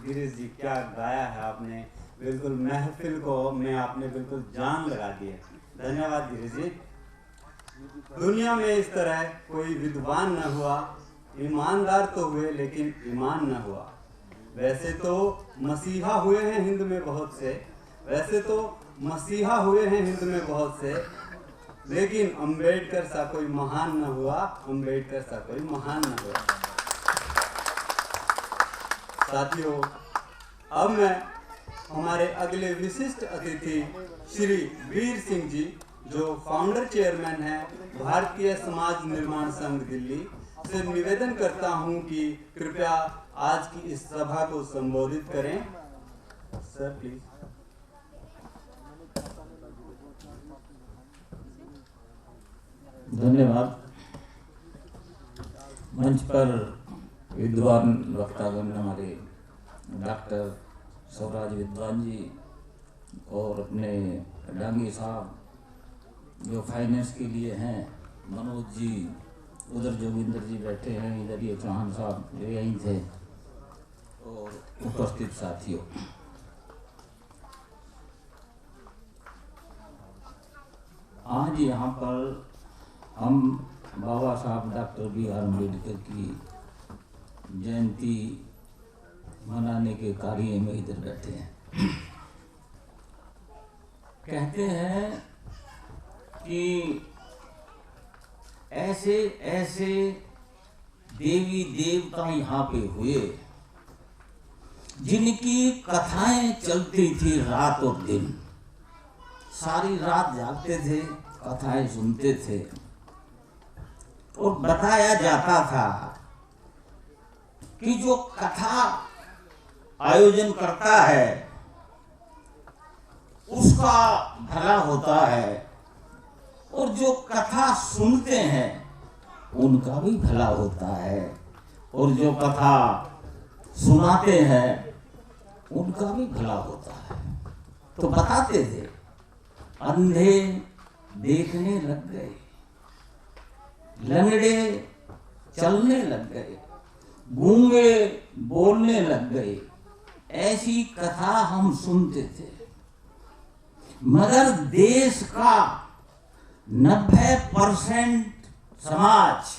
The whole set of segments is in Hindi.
गिरीश जी, क्या गाया है आपने, बिल्कुल महफिल को में आपने बिल्कुल जान लगा दी है। धन्यवाद गिरीश जी। दुनिया में इस तरह कोई विद्वान न हुआ, ईमानदार तो हुए लेकिन ईमान न हुआ। वैसे तो मसीहा हुए हैं हिंद में बहुत से, वैसे तो मसीहा हुए हैं हिंद में बहुत से, लेकिन अंबेडकर सा कोई महान न हुआ, अंबेडकर सा कोई महान न हुआ। साथियों, अब मैं हमारे अगले विशिष्ट अतिथि श्री वीर सिंह जी, जो फाउंडर चेयरमैन हैं भारतीय समाज निर्माण संघ दिल्ली, से निवेदन करता हूं कि कृपया आज की इस सभा को संबोधित करें। Sir please. धन्यवाद। मंच पर विद्वान वक्तागण हमारे डॉक्टर स्वराज विद्वान जी और अपने डांगी साहब जो फाइनेंस के लिए हैं, मनोज जी, उधर जोगिंदर जी बैठे हैं, इधर ये चौहान साहब जो यहीं थे, और उपस्थित साथियों, आज यहाँ पर हम बाबा साहब डॉक्टर B.R. अम्बेडकर की जयंती मनाने के कार्य में इधर बैठे हैं। कहते हैं कि ऐसे ऐसे देवी देवता यहाँ पे हुए जिनकी कथाएं चलती थी रात और दिन, सारी रात जागते थे, कथाएं सुनते थे और बताया जाता था कि जो कथा आयोजन करता है उसका भला होता है और जो कथा सुनते हैं उनका भी भला होता है, और जो कथा सुनाते हैं उनका भी भला होता है। तो बताते थे, अंधे देखने लग गए, लंगड़े चलने लग गए, गूंगे बोलने लग गए, ऐसी कथा हम सुनते थे। मगर देश का 90% समाज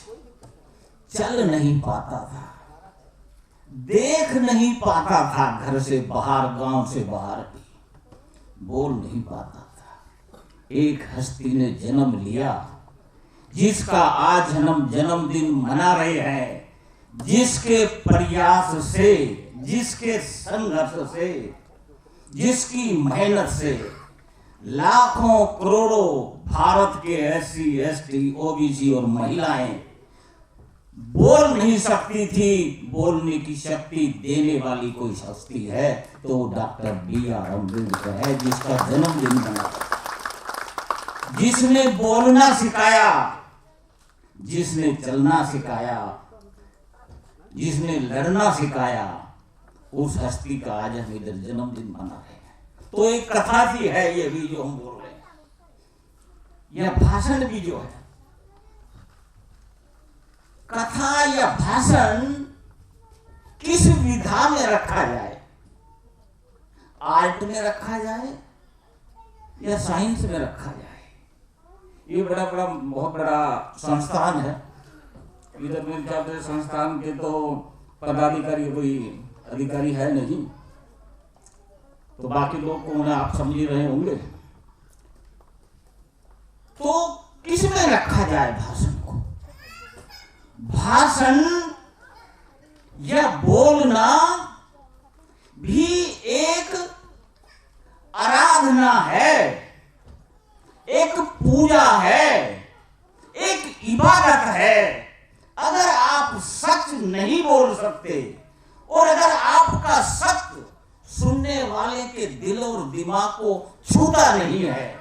चल नहीं पाता था, देख नहीं पाता था, घर से बाहर, गांव से बाहर भी बोल नहीं पाता था। एक हस्ती ने जन्म लिया जिसका आज हम जन्मदिन मना रहे हैं, जिसके प्रयास से, जिसके संघर्ष से, जिसकी मेहनत से लाखों करोड़ों भारत के SC, ST, OBC और महिलाएं बोल नहीं सकती थी, बोलने की शक्ति देने वाली कोई हस्ती है तो डॉक्टर B.R. अम्बेडकर है, जिसका जन्मदिन मना, जिसने बोलना सिखाया, जिसने चलना सिखाया, जिसने लड़ना सिखाया, उस हस्ती का आज हम इधर जन्मदिन मना रहे हैं। तो एक कथा सी है ये भी जो हम बोल रहे हैं, यह भाषण भी जो है, कथा या भाषण किस विधा में रखा जाए, आर्ट में रखा जाए या साइंस में रखा जाए। ये बहुत बड़ा संस्थान है। इधर मेरे ख्याल से संस्थान के तो पदाधिकारी कोई अधिकारी है नहीं, तो बाकी लोग को उन्हें आप समझ ही रहे होंगे। तो किस में रखा जाए भाषण को? भाषण या बोलना भी एक आराधना है, एक पूजा है, एक इबादत है। अगर आप सच नहीं बोल सकते और अगर आपका सत्य सुनने वाले के दिल और दिमाग को छूता नहीं है,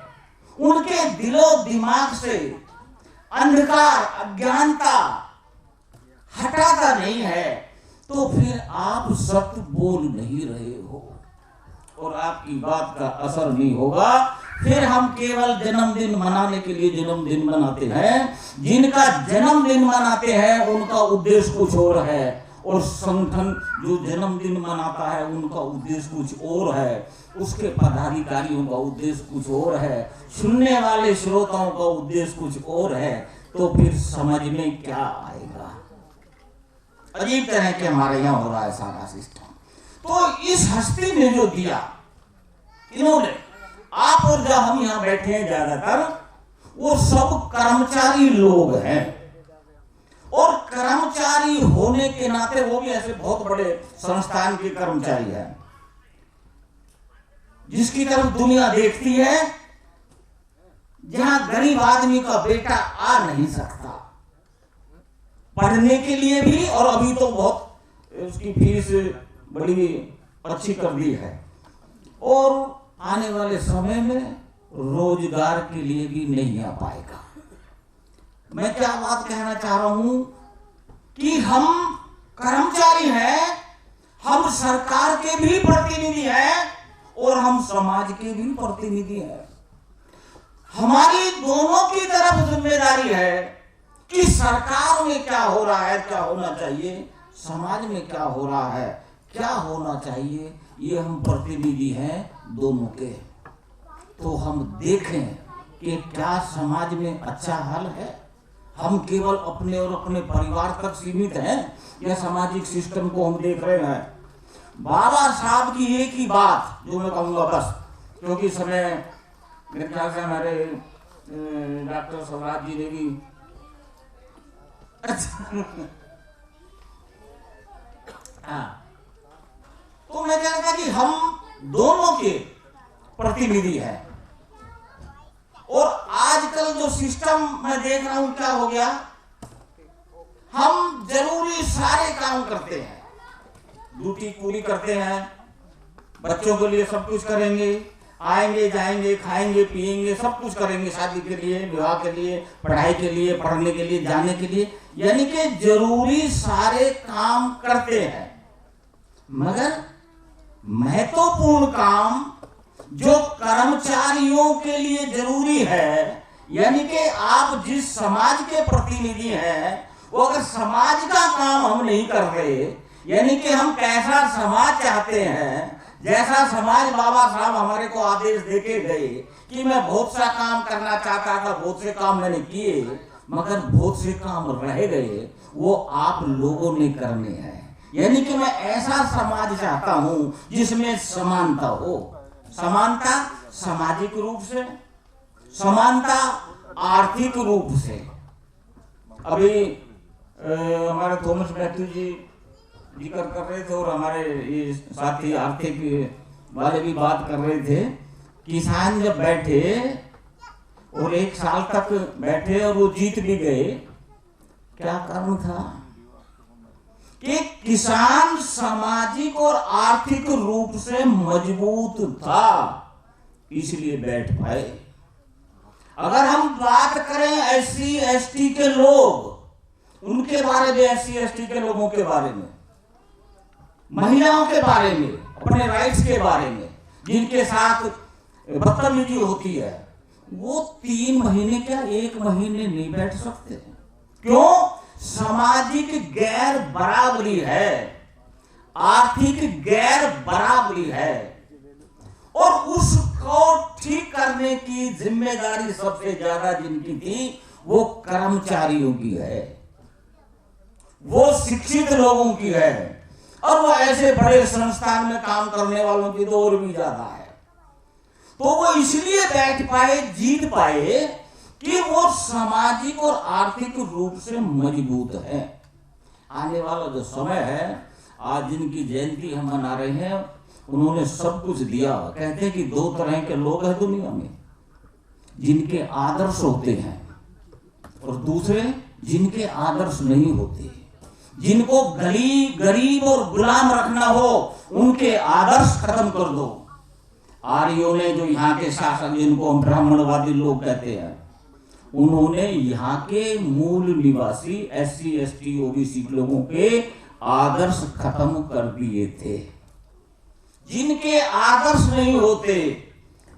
उनके दिलो दिमाग से अंधकार, अज्ञानता हटाता नहीं है, तो फिर आप सत्य बोल नहीं रहे हो और आपकी बात का असर नहीं होगा। फिर हम केवल जन्मदिन मनाने के लिए जन्मदिन मनाते हैं। जिनका जन्मदिन मनाते हैं उनका उद्देश्य कुछ और है और संगठन जो जन्मदिन मनाता है उनका उद्देश्य कुछ और है, उसके पदाधिकारियों का उद्देश्य कुछ और है, सुनने वाले श्रोताओं का उद्देश्य कुछ और है, तो फिर समझ में क्या आएगा। अजीब तरह के हमारे यहाँ हो रहा है सारा सिस्टम। तो इस हस्ती ने जो दिया, इन्होंने आप और जब हम यहाँ बैठे हैं ज्यादातर वो सब कर्मचारी लोग हैं, और कर्मचारी होने के नाते वो भी ऐसे बहुत बड़े संस्थान के कर्मचारी हैं जिसकी तरफ दुनिया देखती है, जहां गरीब आदमी का बेटा आ नहीं सकता पढ़ने के लिए भी, और अभी तो बहुत उसकी फीस बड़ी अच्छी कर दी है, और आने वाले समय में रोजगार के लिए भी नहीं आ पाएगा। मैं क्या बात कहना चाह रहा हूं कि हम कर्मचारी हैं, हम सरकार के भी प्रतिनिधि हैं और हम समाज के भी प्रतिनिधि हैं। हमारी दोनों की तरफ जिम्मेदारी है कि सरकार में क्या हो रहा है, क्या होना चाहिए, समाज में क्या हो रहा है, क्या होना चाहिए, ये हम प्रतिनिधि हैं दोनों के। तो हम देखें कि क्या समाज में अच्छा हाल है। हम केवल अपने और अपने परिवार तक सीमित हैं या सामाजिक सिस्टम को हम देख रहे हैं। बाबा साहब की एक ही बात जो मैं कहूँगा बस, क्योंकि समय मेरे ख्याल से हमारे डॉक्टर स्वराज जी ने भी हाँ, तो मैं कह रहा था कि हम दोनों के प्रतिनिधि हैं। और आजकल जो सिस्टम मैं देख रहा हूं क्या हो गया, हम जरूरी सारे काम करते हैं, ड्यूटी पूरी करते हैं, बच्चों के लिए सब कुछ करेंगे, आएंगे जाएंगे खाएंगे पिएंगे सब कुछ करेंगे, शादी के लिए, विवाह के लिए, पढ़ाई के लिए, पढ़ने के लिए, जाने के लिए, यानी कि जरूरी सारे काम करते हैं। मगर महत्वपूर्ण काम जो कर्मचारियों के लिए जरूरी है, यानी कि आप जिस समाज के प्रतिनिधि हैं, वो अगर समाज का काम हम नहीं कर रहे, यानी कि हम कैसा समाज चाहते हैं, जैसा समाज बाबा साहब हमारे को आदेश देके गए कि मैं बहुत सा काम करना चाहता था, बहुत से काम मैंने किए, मगर बहुत से काम रह गए, वो आप लोगों ने करने हैं। यानी कि मैं ऐसा समाज चाहता हूं जिसमें समानता हो, समानता सामाजिक रूप से, समानता आर्थिक रूप से। अभी हमारे थॉमस मैथ्यू जी जिक्र कर रहे थे और हमारे ये साथी आर्थिक वाले भी बात कर रहे थे, किसान जब बैठे और 1 साल तक बैठे और वो जीत भी गए, क्या कारण था कि किसान सामाजिक और आर्थिक रूप से मजबूत था, इसलिए बैठ पाए। अगर हम बात करें SC ST के लोग, उनके बारे में, SC ST के लोगों के बारे में, महिलाओं के बारे में, अपने राइट्स के बारे में, जिनके साथ बदतमीजी होती है, वो 3 महीने क्या 1 महीने नहीं बैठ सकते। क्यों? सामाजिक गैर बराबरी है, आर्थिक गैर बराबरी है, और उसको ठीक करने की जिम्मेदारी सबसे ज्यादा जिनकी थी वो कर्मचारियों की है, वो शिक्षित लोगों की है, और वो ऐसे बड़े संस्थान में काम करने वालों की तो और भी ज्यादा है। तो वो इसलिए बैठ पाए, जीत पाए कि वो सामाजिक और आर्थिक रूप से मजबूत है। आने वाला जो समय है, आज जिनकी जयंती हम मना रहे हैं, उन्होंने सब कुछ दिया। कहते हैं कि 2 तरह के लोग हैं दुनिया में, जिनके आदर्श होते हैं और दूसरे जिनके आदर्श नहीं होते। जिनको गरीब और गुलाम रखना हो, उनके आदर्श खत्म कर दो। आर्यों ने, जो यहाँ के शासक, जिनको हम ब्राह्मणवादी लोग कहते हैं, उन्होंने यहाँ के मूल निवासी SC ST OBC लोगों के आदर्श खत्म कर दिए थे। जिनके आदर्श नहीं होते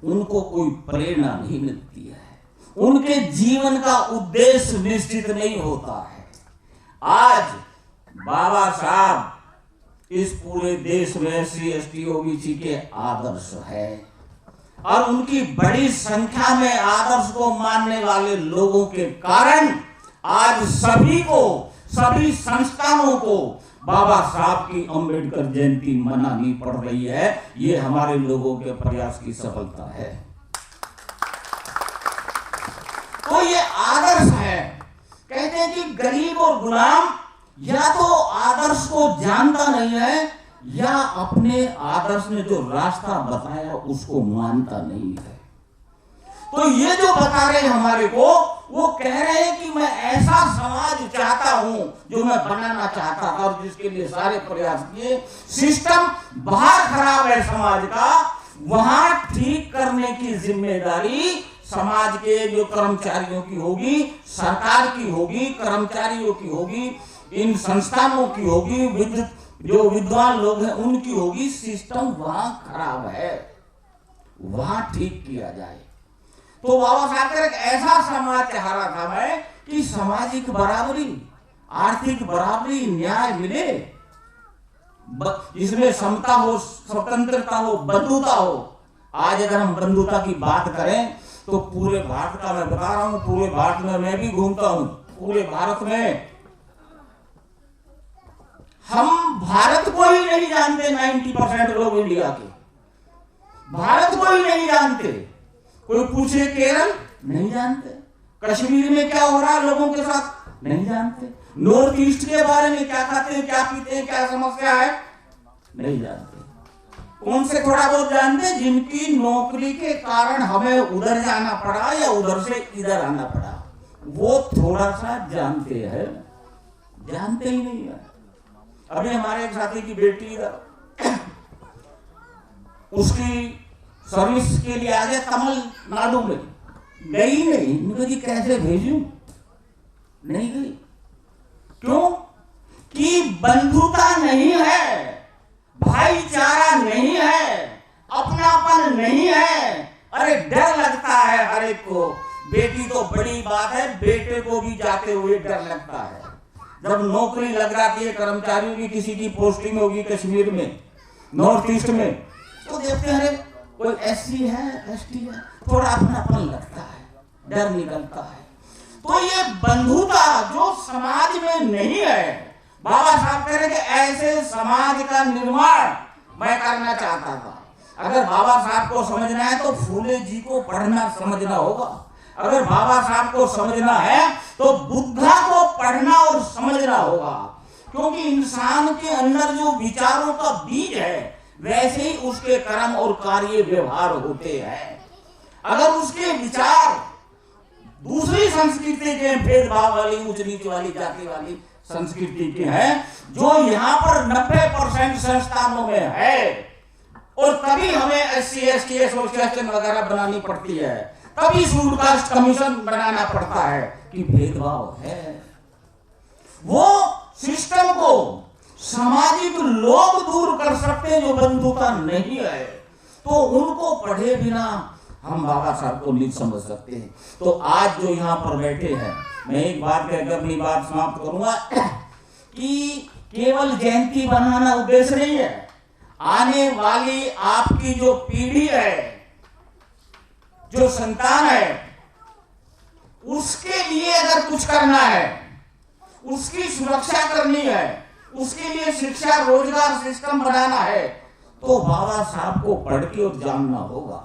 उनको कोई प्रेरणा नहीं मिलती है, उनके जीवन का उद्देश्य निश्चित नहीं होता है। आज बाबा साहब इस पूरे देश में SC ST OBC के आदर्श है और उनकी बड़ी संख्या में आदर्श को मानने वाले लोगों के कारण आज सभी को, सभी संस्थानों को बाबा साहब की अंबेडकर जयंती मनानी पड़ रही है। ये हमारे लोगों के प्रयास की सफलता है। तो ये आदर्श है। कहते हैं कि गरीब और गुलाम या तो आदर्श को जानता नहीं है या अपने आदर्श ने जो रास्ता बताया उसको मानता नहीं है। तो ये जो बता रहे हैं हमारे को, वो कह रहे हैं कि मैं ऐसा समाज चाहता हूं जो मैं बनाना चाहता था और जिसके लिए सारे प्रयास किए। सिस्टम बाहर खराब है समाज का, वहां ठीक करने की जिम्मेदारी समाज के जो कर्मचारियों की होगी, सरकार की होगी, कर्मचारियों की होगी, इन संस्थानों की होगी, जो विद्वान लोग हैं उनकी होगी। सिस्टम वहां खराब है, वहां ठीक किया जाए। तो बाबा साहब एक ऐसा समाज चाह रहा था मैं कि सामाजिक बराबरी, आर्थिक बराबरी, न्याय मिले, इसमें समता हो, स्वतंत्रता हो, बंधुता हो। आज अगर हम बंधुता की बात करें तो पूरे भारत का मैं बता रहा हूं, पूरे भारत में मैं भी घूमता हूं, पूरे भारत में हम भारत को ही नहीं जानते। 90% लोग इंडिया के भारत को ही नहीं जानते। कोई पूछे केरल, नहीं जानते। कश्मीर में क्या हो रहा है लोगों के साथ, नहीं जानते। नॉर्थ ईस्ट के बारे में क्या खाते हैं, क्या पीते हैं, क्या समस्या है, नहीं जानते। कौन से थोड़ा बहुत जानते हैं? जिनकी नौकरी के कारण हमें उधर जाना पड़ा या उधर से इधर आना पड़ा, वो थोड़ा सा जानते हैं, जानते ही नहीं है। अभी हमारे एक साथी की बेटी इधर, उसकी सर्विस के लिए आ गया तमिलनाडु में, गई नहीं। मुझे जी कैसे भेजूं, नहीं गई। क्यों? कि बंधुता नहीं है, भाईचारा नहीं है, अपनापन नहीं है। अरे डर लगता है हर एक को। बेटी तो बड़ी बात है, बेटे को भी जाते हुए डर लगता है। जब नौकरी लग जाती है कर्मचारियों की, किसी की पोस्टिंग होगी कश्मीर में, नॉर्थ ईस्ट में, तो देखते हैं कोई SC है, ST है, थोड़ा अपनापन लगता है, डर निकलता है। तो ये बंधुता जो समाज में नहीं है, बाबा साहब कह रहे कि ऐसे समाज का निर्माण मैं करना चाहता था। अगर बाबा साहब को समझना है तो फूले जी को पढ़ना समझना होगा। अगर बाबा साहब को समझना है तो बुद्धा को पढ़ना और समझना होगा। क्योंकि इंसान के अंदर जो विचारों का बीज है, वैसे ही उसके कर्म और कार्य व्यवहार होते हैं। अगर उसके विचार दूसरी संस्कृति के, भेदभाव वाली, ऊंच नीच वाली, जाति वाली संस्कृति के हैं, जो यहाँ पर 90% संस्थानों में है, और तभी हमें SC ST एसोसिएशन वगैरह बनानी पड़ती है, तभी शेड्यूल कास्ट कमीशन बनाना पड़ता है कि भेदभाव है। वो सिस्टम को सामाजिक लोग दूर कर सकते हैं जो बंधुता नहीं है, तो उनको पढ़े बिना हम बाबा साहब को नहीं समझ सकते हैं। तो आज जो यहाँ पर बैठे हैं, मैं एक बात कहकर अपनी बात समाप्त करूंगा कि केवल जयंती बनाना उद्देश्य नहीं है। आने वाली आपकी जो पीढ़ी है, जो संतान है, उसके लिए अगर कुछ करना है, उसकी सुरक्षा करनी है, उसके लिए शिक्षा रोजगार सिस्टम बनाना है, तो बाबा साहब को पढ़ के और जानना होगा।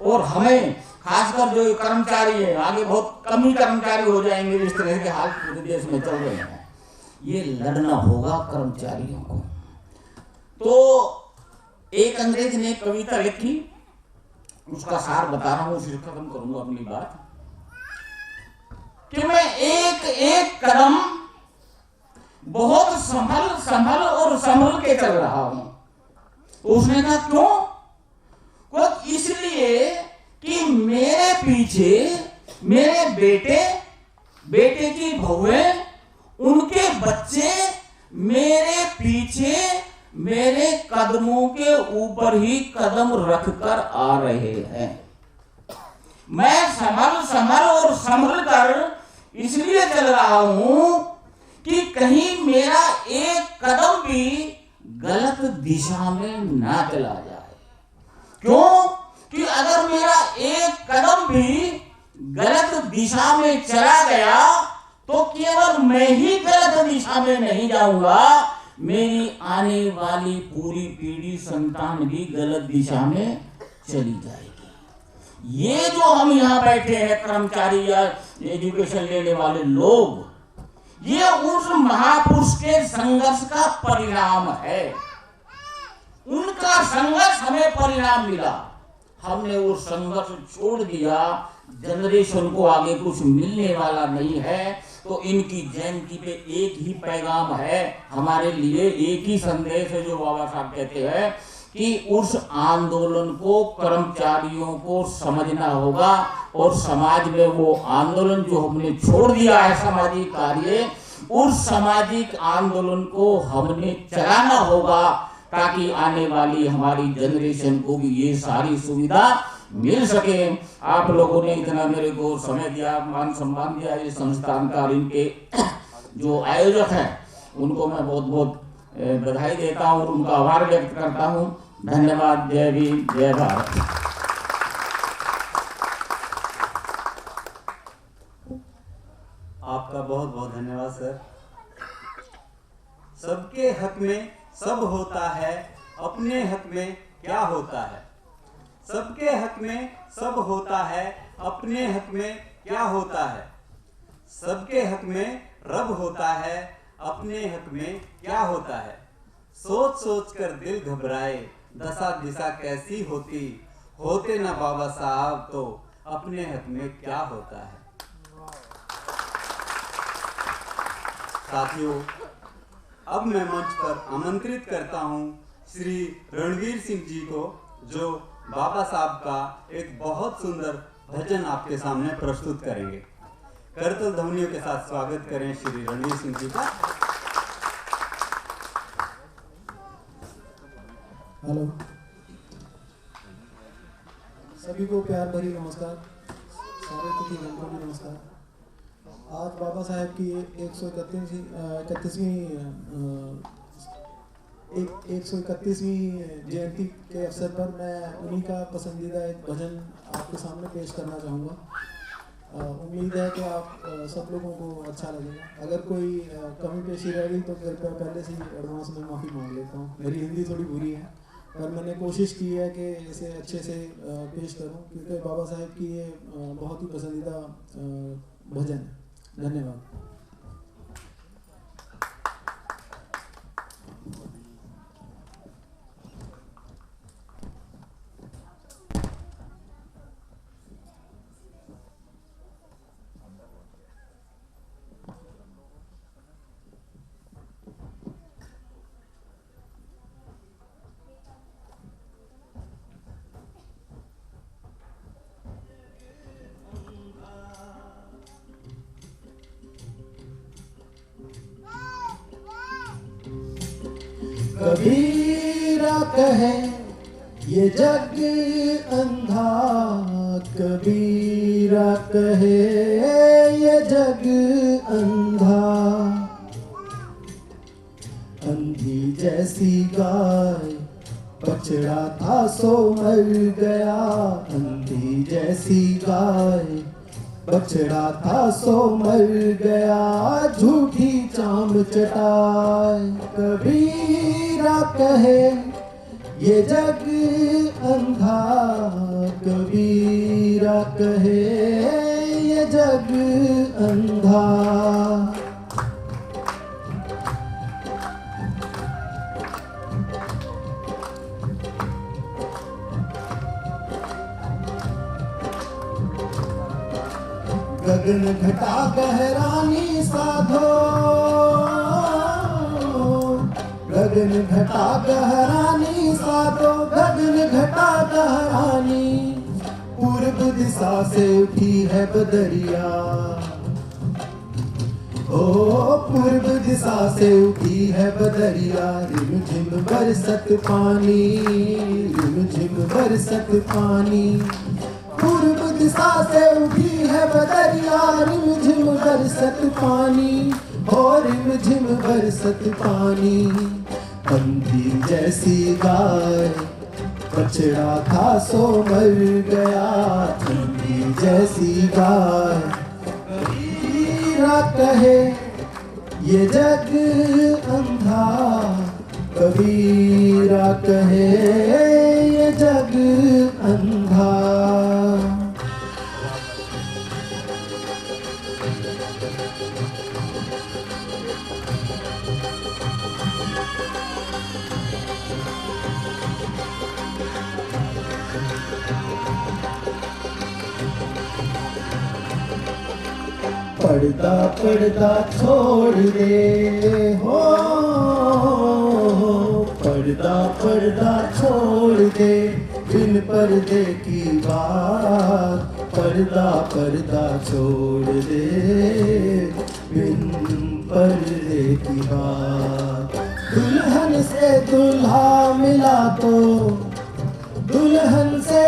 और हमें खासकर जो कर्मचारी है, आगे बहुत कम ही कर्मचारी हो जाएंगे, इस तरह के हाल पूरे देश में चल रहे हैं, ये लड़ना होगा कर्मचारियों को। तो एक अंग्रेज ने कविता लिखी, उसका सार बता रहा हूं, फिर खत्म करूंगा अपनी बात, कि मैं एक एक कदम बहुत संभल और संभल के चल रहा हूं। तो उसने कहा क्यों? इसलिए कि मेरे पीछे मेरे बेटे की बहुएं, उनके बच्चे मेरे पीछे मेरे कदमों के ऊपर ही कदम रखकर आ रहे हैं। मैं संभल और संभल कर इसलिए चल रहा हूं कि कहीं मेरा एक कदम भी गलत दिशा में ना चला जाए। क्यों कि अगर मेरा एक कदम भी गलत दिशा में चला गया तो केवल मैं ही गलत दिशा में नहीं जाऊंगा, मेरी आने वाली पूरी पीढ़ी संतान भी गलत दिशा में चली जाएगी। ये जो हम यहाँ बैठे हैं कर्मचारी या एजुकेशन लेने वाले लोग, ये उस महापुरुष के संघर्ष का परिणाम है। उनका संघर्ष हमें परिणाम मिला, हमने वो संघर्ष छोड़ दिया। जनरेशन को आगे कुछ मिलने वाला नहीं है, तो इनकी जयंती पे एक ही पैगाम है हमारे लिए, एक ही संदेश है जो बाबा साहब कहते हैं कि उस आंदोलन को कर्मचारियों को समझना होगा और समाज में वो आंदोलन जो हमने छोड़ दिया है सामाजिक कार्य, उस सामाजिक आंदोलन को हमने चलाना होगा ताकि आने वाली हमारी जनरेशन को भी ये सारी सुविधा मिल सके। आप लोगों ने इतना मेरे को समय दिया, मान सम्मान दिया इस संस्थान का, और इनके जो आयोजक हैं उनको मैं बहुत बहुत बधाई देता हूँ और उनका आभार व्यक्त करता हूँ। धन्यवाद। जय भीम, जय भारत। आपका बहुत बहुत धन्यवाद सर। सबके हक में सब होता है, अपने हक में क्या होता है? सबके हक में सब होता है, अपने हक में क्या होता है? सबके हक में रब होता है, अपने हक में क्या होता है? सोच सोच कर दिल घबराए, दशा दिशा कैसी होती, होते ना बाबा साहब तो अपने हक में क्या होता है? साथियों, अब मैं मंच पर आमंत्रित करता हूं श्री रणवीर सिंह जी को, जो बाबा साहब का एक बहुत सुंदर भजन आपके सामने प्रस्तुत करेंगे। करतल ध्वनियों के साथ स्वागत करें श्री रणवीर सिंह जी का। हेलो, सभी को प्यार भरी नमस्कार, सारे तिथिगण को भी नमस्कार। आज बाबा साहेब की 131वीं जयंती के अवसर पर मैं उन्हीं का पसंदीदा एक भजन आपके सामने पेश करना चाहूँगा। उम्मीद है कि आप सब लोगों को अच्छा लगेगा। अगर कोई कमी पेशी रह गई तो कृपया पहले से ही एडवांस में माफ़ी मांग लेता हूँ। मेरी हिंदी थोड़ी बुरी है, पर मैंने कोशिश की है कि इसे अच्छे से पेश करूं, क्योंकि बाबा साहेब की ये बहुत ही पसंदीदा भजन है। धन्यवाद। कबीरा कहे ये जग अंधा, कबीरा कहे ये जग अंधा, अंधी जैसी गाय बछड़ा था सो मर गया, अंधी जैसी गाय बछड़ा था सो मर गया, झूठी चाम चटाए। कबीरा कहे ये जग अंधा, कबीरा कहे ये जग अंधा। गगन घटा गहरानी साधो, गगन घटा गहरानी साधो, गगन घटा गहरानी, पूर्व दिशा से उठी है बदरिया, ओ पूर्व दिशा से उठी है बदरिया, रिम झिम बरसत पानी, रिम झिम बरसत पानी, पूर्व दिशा से उठी है बदरिया, रिम झिम बरसत पानी, और रिमझिम बरसत पानी, अंधी जैसी गाय बछड़ा था सो मर गया, अंधी जैसी गाय। कबीरा कहे ये जग अंधा, कबीरा कहे ये जग अंधा। पर्दा पर्दा छोड़ दे हो, पर्दा पर्दा छोड़ दे, बिन पर्दे की बात, पर्दा पर्दा छोड़ दे, बिन पर्दे की बात। दुल्हन से दुल्हा मिला तो, दुल्हन से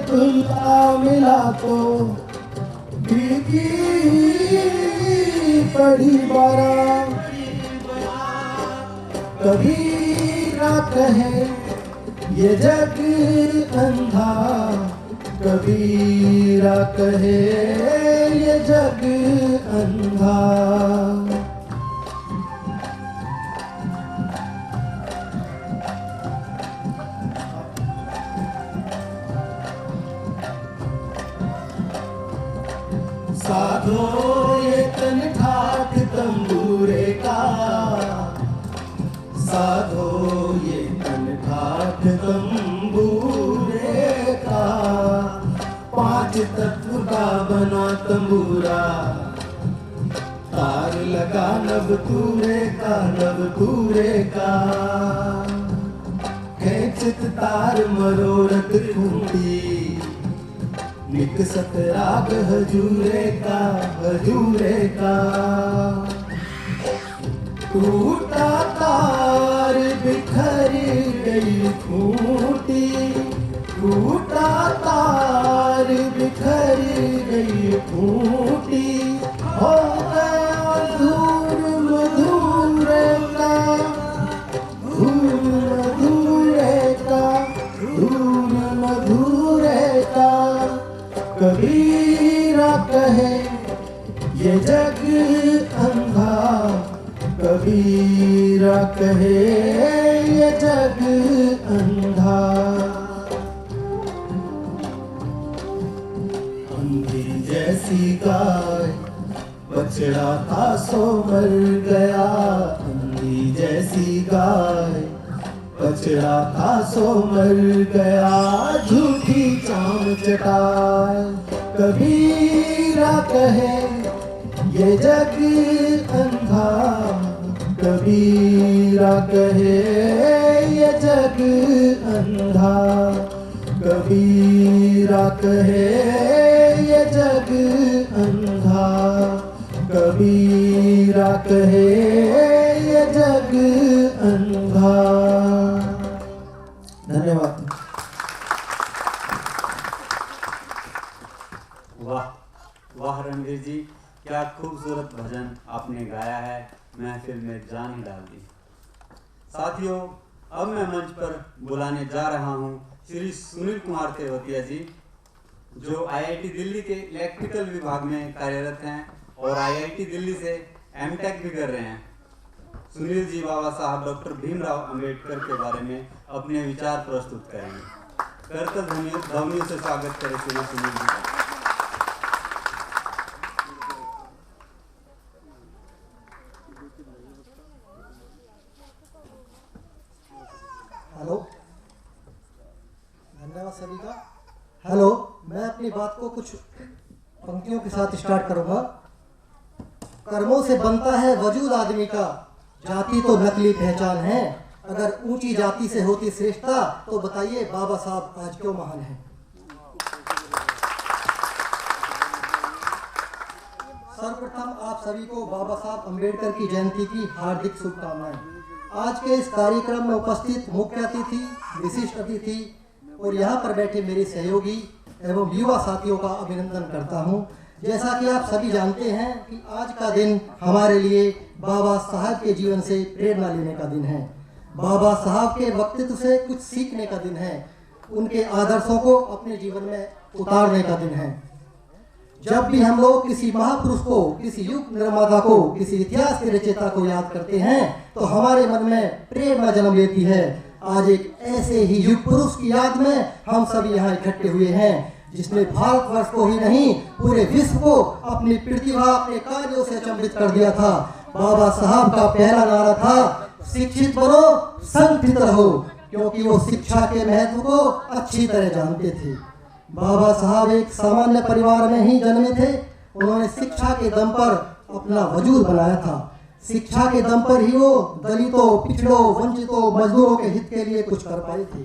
दुल्हा मिला तो, भीगी पड़ी बारात। कबीरा कहे ये जग अंधा, कबीरा कहे ये जग अंधा। साधो ये तन ठाठ तंबूरे का, साधो ये तन ठाठ तंबूरे का, पांच तत्व का बना तंबूरा, तार लगा नभ तूरे का, नभ तूरे का, खेचित तार मरोड़त खूंटी, निकसत राग हजूरे का, हजूरे का। टूटा तार बिखर गई खूंटी, टूटा तार बिखर गई खूंटी, हो गया धूर मधुरे का, धूर मधुरे का, धूर मधुरे का। कबीरा कहे ये जग अंधा, कबीरा कहे ये जग अंधा। अंधी जैसी गाय बछड़ा था सो मर गया, अंधी जैसी गाय बछड़ा था सो मर गया, झूठी चाम चटाए। कबीरा कहे ये जग अंधा, कबीरा कहे ये जग अंधा, कबीरा कहे ये जग अंधा, कबीरा कहे ये जग अंधा। धन्यवाद। वाह वाह रणवीर जी, क्या खूबसूरत भजन आपने गाया है, महफिल में जान ही डाल दी। साथियों, अब मैं मंच पर बुलाने जा रहा हूं श्री सुनील कुमार तेवतिया जी, जो आईआईटी दिल्ली के इलेक्ट्रिकल विभाग में कार्यरत हैं और आईआईटी दिल्ली से एमटेक भी कर रहे हैं। सुनील जी बाबा साहब डॉक्टर भीमराव अंबेडकर के बारे में अपने विचार प्रस्तुत करेंगे। करतल ध्वनियों से स्वागत करें श्री सुनील जी का। हेलो, धन्यवाद सभी का। हेलो, मैं अपनी बात को कुछ पंक्तियों के साथ स्टार्ट करूंगा। कर्मों से बनता है वजूद आदमी का, जाति तो नकली पहचान है, अगर ऊंची जाति से होती श्रेष्ठता तो बताइए बाबा साहब आज क्यों महान हैं। सर्वप्रथम आप सभी को बाबा साहब अंबेडकर की जयंती की हार्दिक शुभकामनाएं। आज के इस कार्यक्रम में उपस्थित मुख्य अतिथि, विशिष्ट अतिथि और यहाँ पर बैठे मेरे सहयोगी एवं युवा साथियों का अभिनंदन करता हूँ। जैसा कि आप सभी जानते हैं कि आज का दिन हमारे लिए बाबा साहब के जीवन से प्रेरणा लेने का दिन है। बाबा साहब के व्यक्तित्व से कुछ सीखने का दिन है। उनके आदर्शों को अपने जीवन में उतारने का दिन है। जब भी हम लोग किसी महापुरुष को, किसी युग निर्माता को, किसी इतिहास के रचयिता को याद करते हैं तो हमारे मन में प्रेरणा जन्म लेती है। आज एक ऐसे ही युग पुरुष की याद में हम सभी यहाँ इकट्ठे हुए हैं, जिसने भारतवर्ष को ही नहीं पूरे विश्व को अपनी प्रतिभा, अपने कार्यों से अचंभित कर दिया था। बाबा साहब का पहला नारा था, शिक्षित बनो, संगठित रहो, क्योंकि वो शिक्षा के महत्व को अच्छी तरह जानते थे। बाबा साहब एक सामान्य परिवार में ही जन्मे थे। उन्होंने शिक्षा के दम पर अपना वजूद बनाया था। शिक्षा के दम पर ही वो दलितों, पिछड़ों, वंचितों, मजदूरों के हित के लिए कुछ कर पाए थे।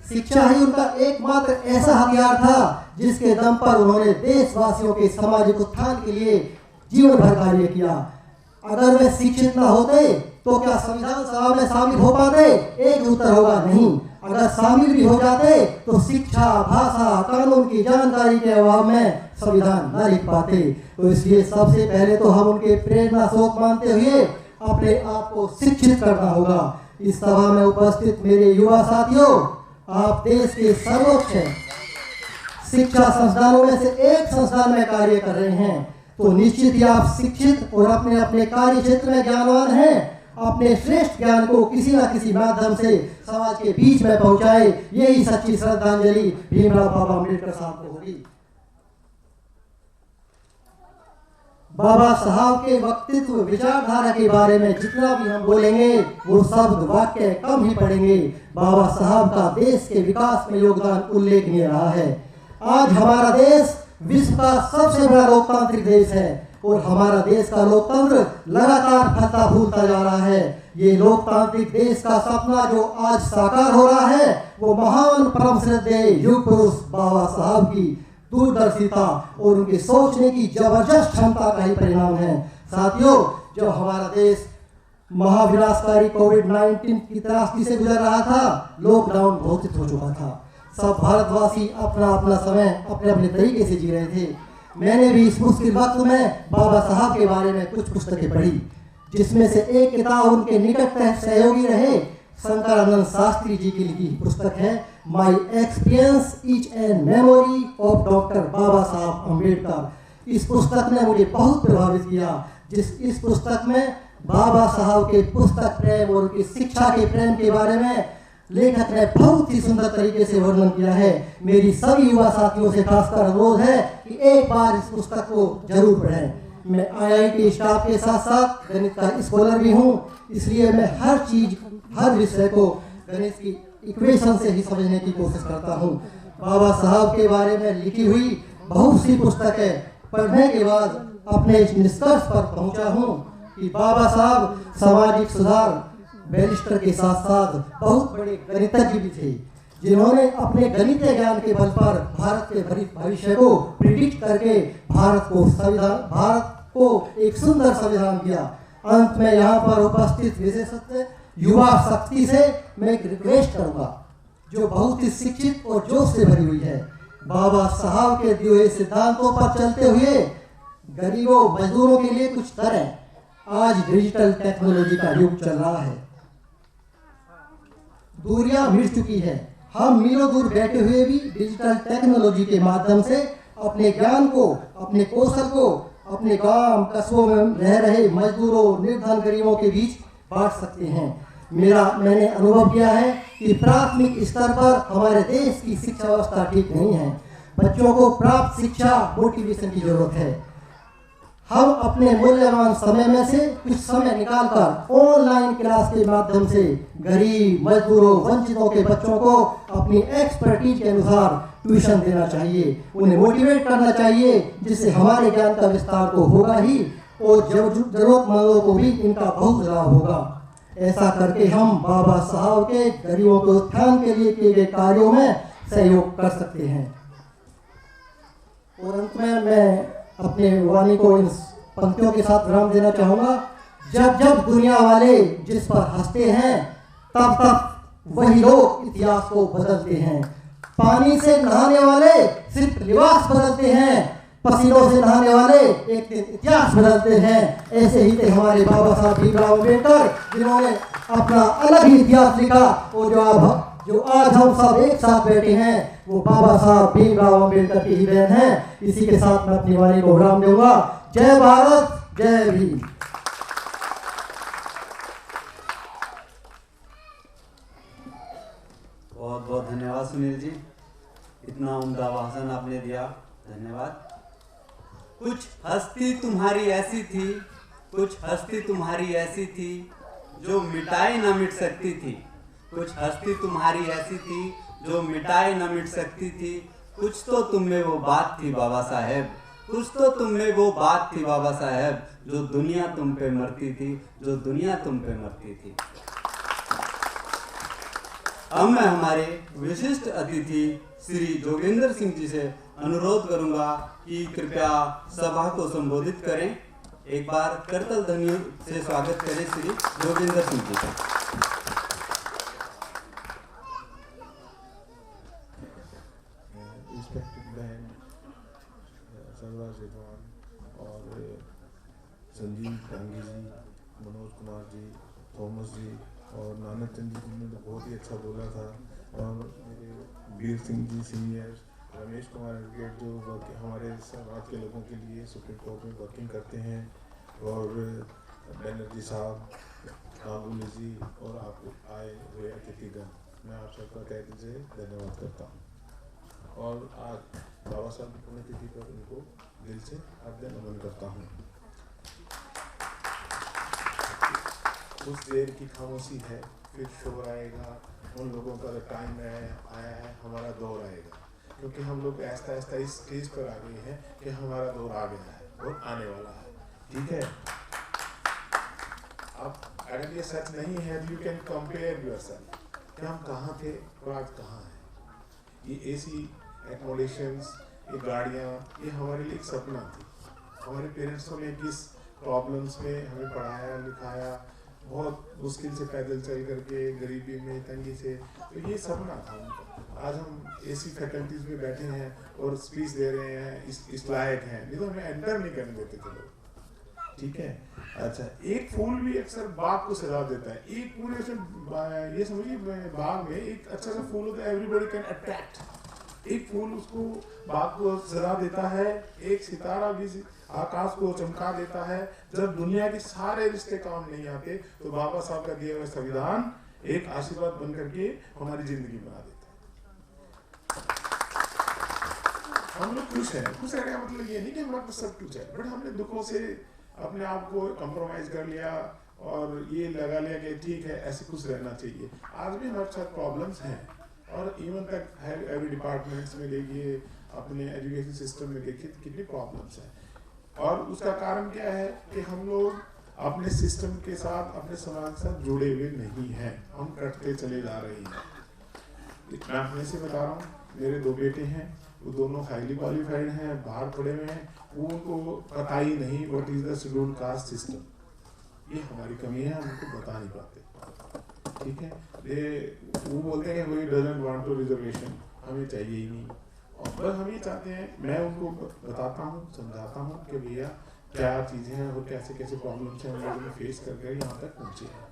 शिक्षा ही उनका एकमात्र ऐसा हथियार था जिसके दम पर उन्होंने देशवासियों के सामाजिक उत्थान के लिए जीवन भर कार्य किया। अगर वे शिक्षित न होते तो क्या संविधान सभा में शामिल हो पाते? एक उत्तर होगा नहीं। अगर शामिल भी हो जाते तो शिक्षा, भाषा, कानून की जानकारी के अभाव में संविधान न लिख पाते। तो इसलिए सबसे पहले तो हम उनके प्रेरणा स्रोत मानते हुए अपने आप को शिक्षित करना होगा। इस सभा में उपस्थित मेरे युवा साथियों, आप देश के सर्वोच्च शिक्षा संस्थानों में से एक संस्थान में कार्य कर रहे हैं, तो निश्चित ही आप शिक्षित और अपने अपने कार्य क्षेत्र में ज्ञानवान हैं। अपने श्रेष्ठ ज्ञान को किसी न किसी माध्यम से समाज के बीच में पहुंचाए, यही सच्ची श्रद्धांजलि भीमराव बाबा अम्बेडकर साहब को होगी। बाबा साहब के व्यक्तित्व, विचारधारा के बारे में जितना भी हम बोलेंगे वो शब्द, वाक्य कम ही पड़ेंगे। बाबा साहब का देश के विकास में योगदान उल्लेखनीय रहा है। आज हमारा देश विश्व का सबसे बड़ा लोकतांत्रिक देश है और हमारा देश का लोकतंत्र लगातार फलता फूलता जा रहा है। ये लोकतांत्रिक देश का सपना जो आज साकार हो रहा है वो महान परम श्रद्धेय युग पुरुष बाबा साहब की दूरदर्शिता और उनके सोचने की जबरदस्त क्षमता का ही परिणाम है। साथियों, जब हमारा देश महाविनाशकारी कोविड-19 की त्रासदी से गुजर रहा था, लॉकडाउन घोषित हो चुका था। सब भारतवासी अपना अपना समय अपने अपने तरीके से जी रहे थे। मैंने भी इस मुश्किल वक्त में बाबा साहब के बारे में कुछ पुस्तकें पढ़ी, जिसमें से एक किताब उनके निकटतम सहयोगी रहे शंकरानंद शास्त्री जी की लिखी पुस्तक है my experience each and memory of doctor Baba Saheb Ambedkar. इस पुस्तक ने मुझे बहुत प्रभावित किया। इस पुस्तक में बाबा साहब के पुस्तक प्रेम और उनकी शिक्षा के प्रेम के बारे में लेखक ने बहुत ही सुंदर तरीके से वर्णन किया है। मेरी सभी युवा साथियों से खासकर अनुरोध है कि एक बार इस पुस्तक को जरूर पढ़ें। मैं IIT स्टाफ के साथ साथ गणित का स्कॉलर भी हूँ, इसलिए मैं हर चीज, हर विषय को गणित की इक्वेशन से ही समझने की कोशिश करता हूँ। बाबा साहब के बारे में लिखी हुई बहुत सी पुस्तकें पढ़ने के बाद अपने इस निष्कर्ष पर पहुँचा हूँ कि बाबा साहब सामाजिक सुधार बैरिस्टर के साथ साथ बहुत बड़े गणितज्ञ भी थे, जिन्होंने अपने गणितीय ज्ञान के बल पर भारत के भविष्य को प्रिडिक्ट करके भारत को एक सुंदर संविधान दिया। अंत में यहाँ पर उपस्थित विशेषज्ञ युवा शक्ति से मैं एक रिक्वेस्ट करूंगा, जो बहुत ही शिक्षित और जोश से भरी हुई है। बाबा साहब के दिए हुए सिद्धांतों पर चलते हुए गरीबों, मजदूरों के लिए कुछ करें। आज डिजिटल टेक्नोलॉजी का युग चल रहा है, दूरियां मिट चुकी है। हम मीलों दूर बैठे हुए भी डिजिटल टेक्नोलॉजी के माध्यम से अपने ज्ञान को, अपने कौशल को अपने गांव कस्बों में रह रहे मजदूरों, निर्धन गरीबों के बीच बांट सकते हैं। मैंने अनुभव किया है कि प्राथमिक स्तर पर हमारे देश की शिक्षा व्यवस्था ठीक नहीं है। बच्चों को प्राप्त शिक्षा, मोटिवेशन की जरूरत है। हम अपने मूल्यवान समय में से कुछ समय निकालकर ऑनलाइन क्लास के माध्यम से गरीब, मजदूरों, वंचितों के बच्चों को अपनी एक्सपर्टीज के अनुसार ट्यूशन देना चाहिए, उन्हें मोटिवेट करना चाहिए, जिससे हमारे ज्ञान का विस्तार तो होगा ही और जरूरतमंदों को भी इनका बहुत लाभ होगा। ऐसा करके हम बाबा साहब के गरीबों के उत्थान के लिए किए गए कार्यों में सहयोग कर सकते हैं। और अंत में मैं अपने वाणी को इन पंक्तियों के साथ विराम देना चाहूंगा। जब जब दुनिया वाले जिस पर हंसते हैं, तब तब वही लोग इतिहास को बदलते हैं। पानी से नहाने वाले सिर्फ लिबास बदलते हैं, पसीनों से नहाने वाले एक दिन इतिहास बदलते हैं। ऐसे ही थे हमारे बाबा साहब भीमराव अम्बेडकर, जिन्होंने अपना अलग ही इतिहास लिखा। और जो आज हम सब एक साथ बैठे हैं वो बाबा साहब भीमराव अम्बेडकर की ही देन है। इसी के साथ मैं अपनी वाणी को विराम दूंगा। जय भारत, जय भीम। बहुत बहुत धन्यवाद सुनील जी, इतना उम्दा भाषण आपने दिया, धन्यवाद। कुछ हस्ती तुम्हारी ऐसी थी, कुछ हस्ती तुम्हारी ऐसी थी जो मिटाई न मिट सकती थी। कुछ हस्ती तुम्हारी ऐसी थी जो मिटाई न मिट सकती थी। कुछ तो तुम में वो बात थी बाबा साहेब, कुछ तो तुम में वो बात थी बाबा साहेब, जो दुनिया तुम पे मरती थी, जो दुनिया तुम पे मरती थी। अब मैं हमारे विशिष्ट अतिथि श्री जोगेंद्र सिंह जी से अनुरोध करूंगा कि कृपया सभा को संबोधित करें। एक बार करतल ध्वनि से स्वागत करें श्री जोगेंद्र सिंह जी का। रिस्पेक्टेड बहन सर्वराज विद्वान और संजीव डांगी जी, मनोज कुमार जी, थॉमस जी और नानक चंद जी, जिन्होंने तो बहुत ही अच्छा बोला था। और मेरे वीर सिंह जी सीनियर, रमेश कुमार एडवोकेट जो हमारे समाज के लोगों के लिए सुप्रीम कोर्ट में वर्किंग करते हैं, और बनर्जी साहब, गांगुली जी और आप आए हुए अतिथिगण, मैं आप सबका तहे दिल से धन्यवाद करता हूँ। और आज बाबा साहब की पुण्यतिथि पर उनको दिल से हार्दिक नमन करता हूँ। कुछ देर की खामोशी है, फिर शोर आएगा। उन लोगों का टाइम आया है, हमारा दौर आएगा, क्योंकि हम लोग ऐसा ऐसा इस स्टेज पर आ गए हैं कि हमारा दौर आ गया है और आने वाला है। ठीक है, अब अगर ये सच नहीं है, यू कैन कंपेयर योरसेल्फ कि हम कहाँ थे और आज कहाँ हैं। ये एसी एकोमोडेशंस, ये गाड़ियाँ, ये हमारे लिए एक सपना थी। हमारे पेरेंट्सों ने किस प्रॉब्लम्स में हमें पढ़ाया लिखाया, बहुत मुश्किल से पैदल चल करके, गरीबी में, तंगी से, तो ये सपना था उनका। आज हम एसी फैकल्टीज में बैठे हैं और स्पीच दे रहे हैं, इस लायक हैं, नहीं तो हमें एंटर नहीं करने देते थे लोग। ठीक है, अच्छा, एक फूल भी अक्सर बाग को सजा देता है। एक पूरे से ये समझिए बाग में एक अच्छा सा फूल होता है, एवरीबॉडी कैन अट्रैक्ट। एक फूल उसको बाग को सजा देता है, एक सितारा भी आकाश को चमका देता है। जब दुनिया के सारे रिश्ते काम नहीं आते तो बाबा साहब का दिया हुआ संविधान एक आशीर्वाद बन करके हमारी जिंदगी बना देता है। हम लोग खुश हैं, खुश रहने का मतलब ये नहीं कि हमारे पास सब कुछ है, बट हमने दुखों से अपने आप को कंप्रोमाइज कर लिया और ये लगा लिया कि ठीक है, ऐसे खुश रहना चाहिए। आज भी हमारे साथ प्रॉब्लम्स हैं, और इवन तक एवरी डिपार्टमेंट्स में देखिए, अपने एजुकेशन सिस्टम में देखिए कितनी प्रॉब्लम्स हैं। और उसका कारण क्या है कि हम लोग अपने सिस्टम के साथ, अपने समाज के साथ जुड़े हुए नहीं हैं, हम कटते चले जा रहे हैं। मैं अपने से बता रहा हूँ, मेरे 2 बेटे हैं, वो दोनों हाईली क्वालिफाइड हैं, बाहर पढ़े हुए हैं, उनको पता ही नहीं what is the scheduled caste system. ये हमारी कमी है, हम उनको बता नहीं पाते। ठीक है, वो बोलते हैं we doesn't want to reservation, हमें चाहिए ही नहीं। और बस हम ये चाहते हैं, मैं उनको बताता हूँ, समझाता हूँ कि भैया क्या चीज़ें हैं और कैसे कैसे प्रॉब्लम्स हैं, हम लोगों ने फेस करके यहाँ तक पहुँचे हैं।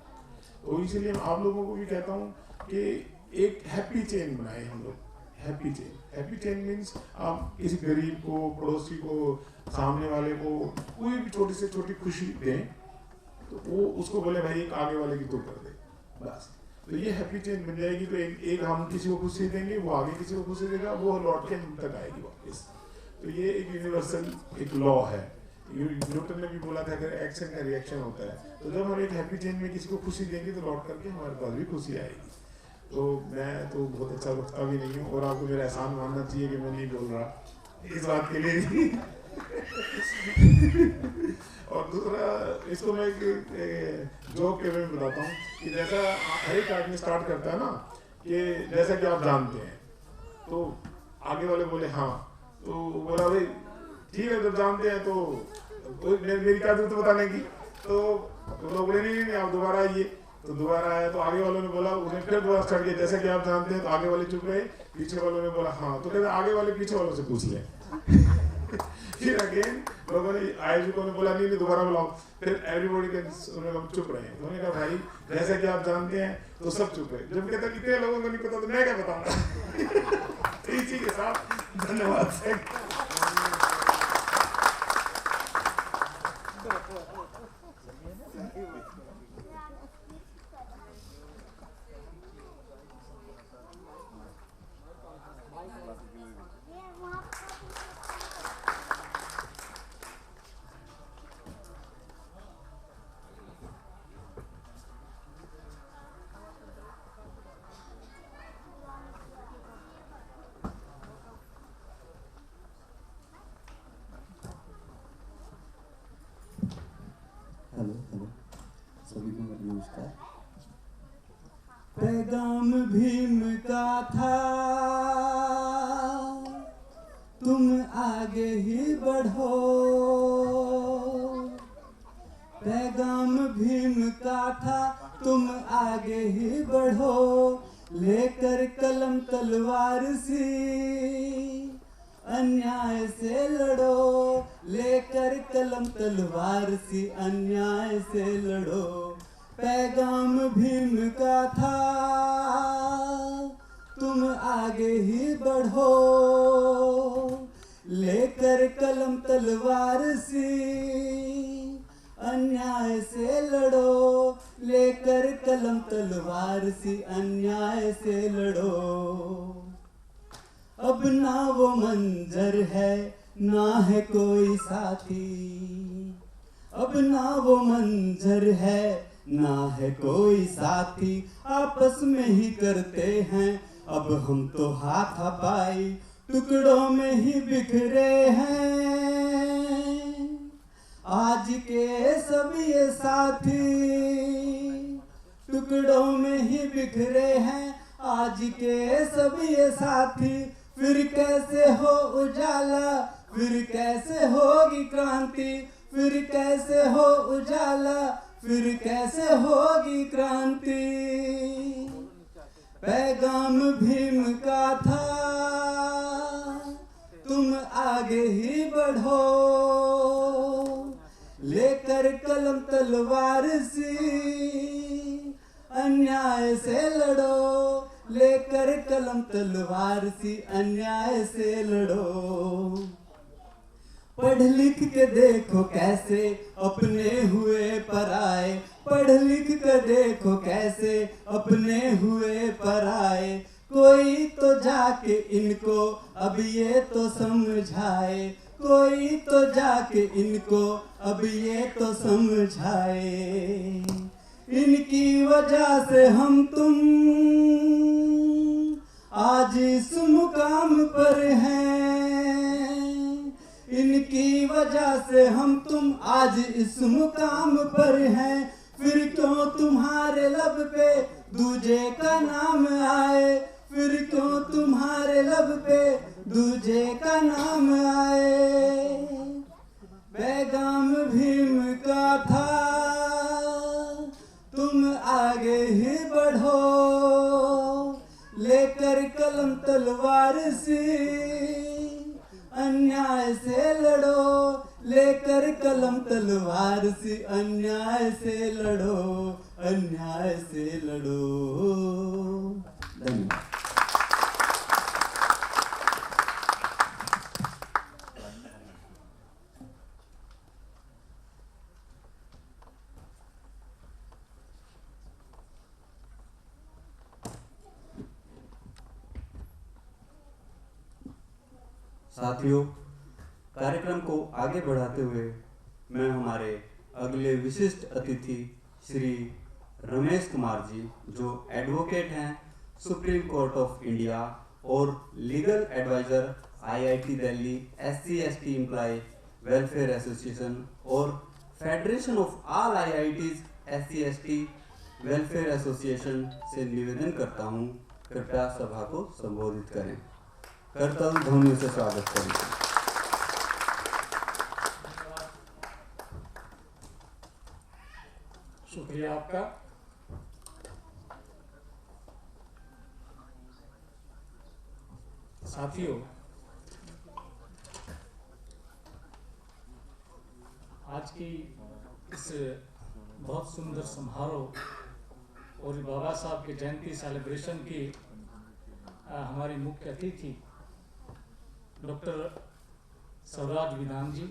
तो इसीलिए मैं आप लोगों को भी कहता हूँ कि एक हैप्पी चेन बनाए हम लोग। हैप्पी चेन मीन्स आप किसी गरीब को, पड़ोसी को, सामने वाले को कोई भी छोटी से छोटी खुशी दें तो वो उसको बोले भाई एक आगे वाले की तो कर दे, बस। तो ये हैप्पी चेन बन जाएगी। तो एक हम किसी को खुशी देंगे, वो आगे किसी को खुशी देगा, वो लौट के हम तक आएगी वापस। तो ये एक यूनिवर्सल एक लॉ है। न्यूटन ने भी बोला था कि एक्शन का रिएक्शन होता है। तो जब हम एक हैप्पी चेन में किसी को खुशी देंगे तो लौट करके हमारे पास भी खुशी आएगी। तो मैं तो बहुत अच्छा वक्ता भी नहीं हूँ, और आपको मेरा एहसान मानना चाहिए कि मैं नहीं बोल रहा इस बात के लिए नहीं। और दूसरा, इसको मैं एक जोक के में बताता हूँ कि जैसा हर एक आदमी स्टार्ट करता है ना, कि जैसा कि आप जानते हैं, तो आगे वाले बोले हाँ, तो बोला भाई ठीक है, जब जानते हैं तो मेरी क्या जरूरत बताने की। तो लोग बोले नहीं आप दोबारा आइए। तो दोबारा आया तो आगे वालों ने बोला, उन्हें फिर दोबारा स्टार्ट किया जैसा कि आप जानते हैं। तो आगे वाले चुप रहे, पीछे वालों ने बोला हाँ, तो कहते आगे वाले पीछे वालों से पूछ लें। फिर अगेन लोगों ने आयोजकों ने बोला नहीं दोबारा बुलाओ, फिर एवरीबॉडी के उन्होंने चुप रहे। उन्होंने कहा भाई जैसा कि आप जानते हैं तो सब चुप है, जब कहता कितने लोगों को नहीं पता तो मैं क्या बताऊंगा। तो इसी के साथ धन्यवाद। हेलो सभी को मेरा नमस्कार। पैगाम भीम का था, तुम आगे ही बढ़ो। पैगाम भीम का था, तुम आगे ही बढ़ो। लेकर कलम तलवार सी अन्याय से लड़ो। लेकर कलम तलवार सी अन्याय से लड़ो। पैगाम भीम का था, तुम आगे ही बढ़ो। लेकर कलम तलवार सी अन्याय से लड़ो। लेकर कलम तलवार सी अन्याय से लड़ो। अब ना वो मंजर है ना है कोई साथी। अब ना वो मंजर है ना है कोई साथी। आपस में ही करते हैं अब हम तो हाथापाई। टुकड़ों में ही बिखरे हैं आज के सभी ये साथी। टुकड़ों में ही बिखरे हैं आज के सभी ये साथी। फिर कैसे हो उजाला, फिर कैसे होगी क्रांति। फिर कैसे हो उजाला, फिर कैसे होगी क्रांति। पैगाम भीम का था, तुम आगे ही बढ़ो। लेकर कलम तलवार सी अन्याय से लड़ो। लेकर कलम तलवार सी अन्याय से लड़ो। पढ़ लिख के देखो कैसे अपने हुए पराए। पढ़ लिख के देखो कैसे अपने हुए पराए। कोई तो जाके इनको अब ये तो समझाए। कोई तो जाके इनको अब ये तो समझाए। इनकी वजह से हम तुम आज इस मुकाम पर हैं। इनकी वजह से हम तुम आज इस मुकाम पर हैं। फिर क्यों तुम्हारे लब पे दूजे का नाम आए। फिर क्यों तुम्हारे लब पे दूजे का नाम आए। पैगाम भीम का था, तुम आगे ही बढ़ो। लेकर कलम तलवार सी अन्याय से लड़ो। लेकर कलम तलवार सी अन्याय से लड़ो। अन्याय से लड़ो। धन्यवाद। साथियों, कार्यक्रम को आगे बढ़ाते हुए मैं हमारे अगले विशिष्ट अतिथि श्री रमेश कुमार जी, जो एडवोकेट हैं सुप्रीम कोर्ट ऑफ इंडिया और legal adviser IIT Delhi, SC/ST employ welfare association और federation of all IITs SC/ST welfare association से निवेदन करता हूं, कृपया सभा को संबोधित करें। करतल ध्वनि से स्वागत करें। शुक्रिया आपका। साथियों, आज की इस बहुत सुंदर समारोह और बाबा साहब की जयंती सेलिब्रेशन की हमारी मुख्य अतिथि डॉक्टर स्वराज विधान जी,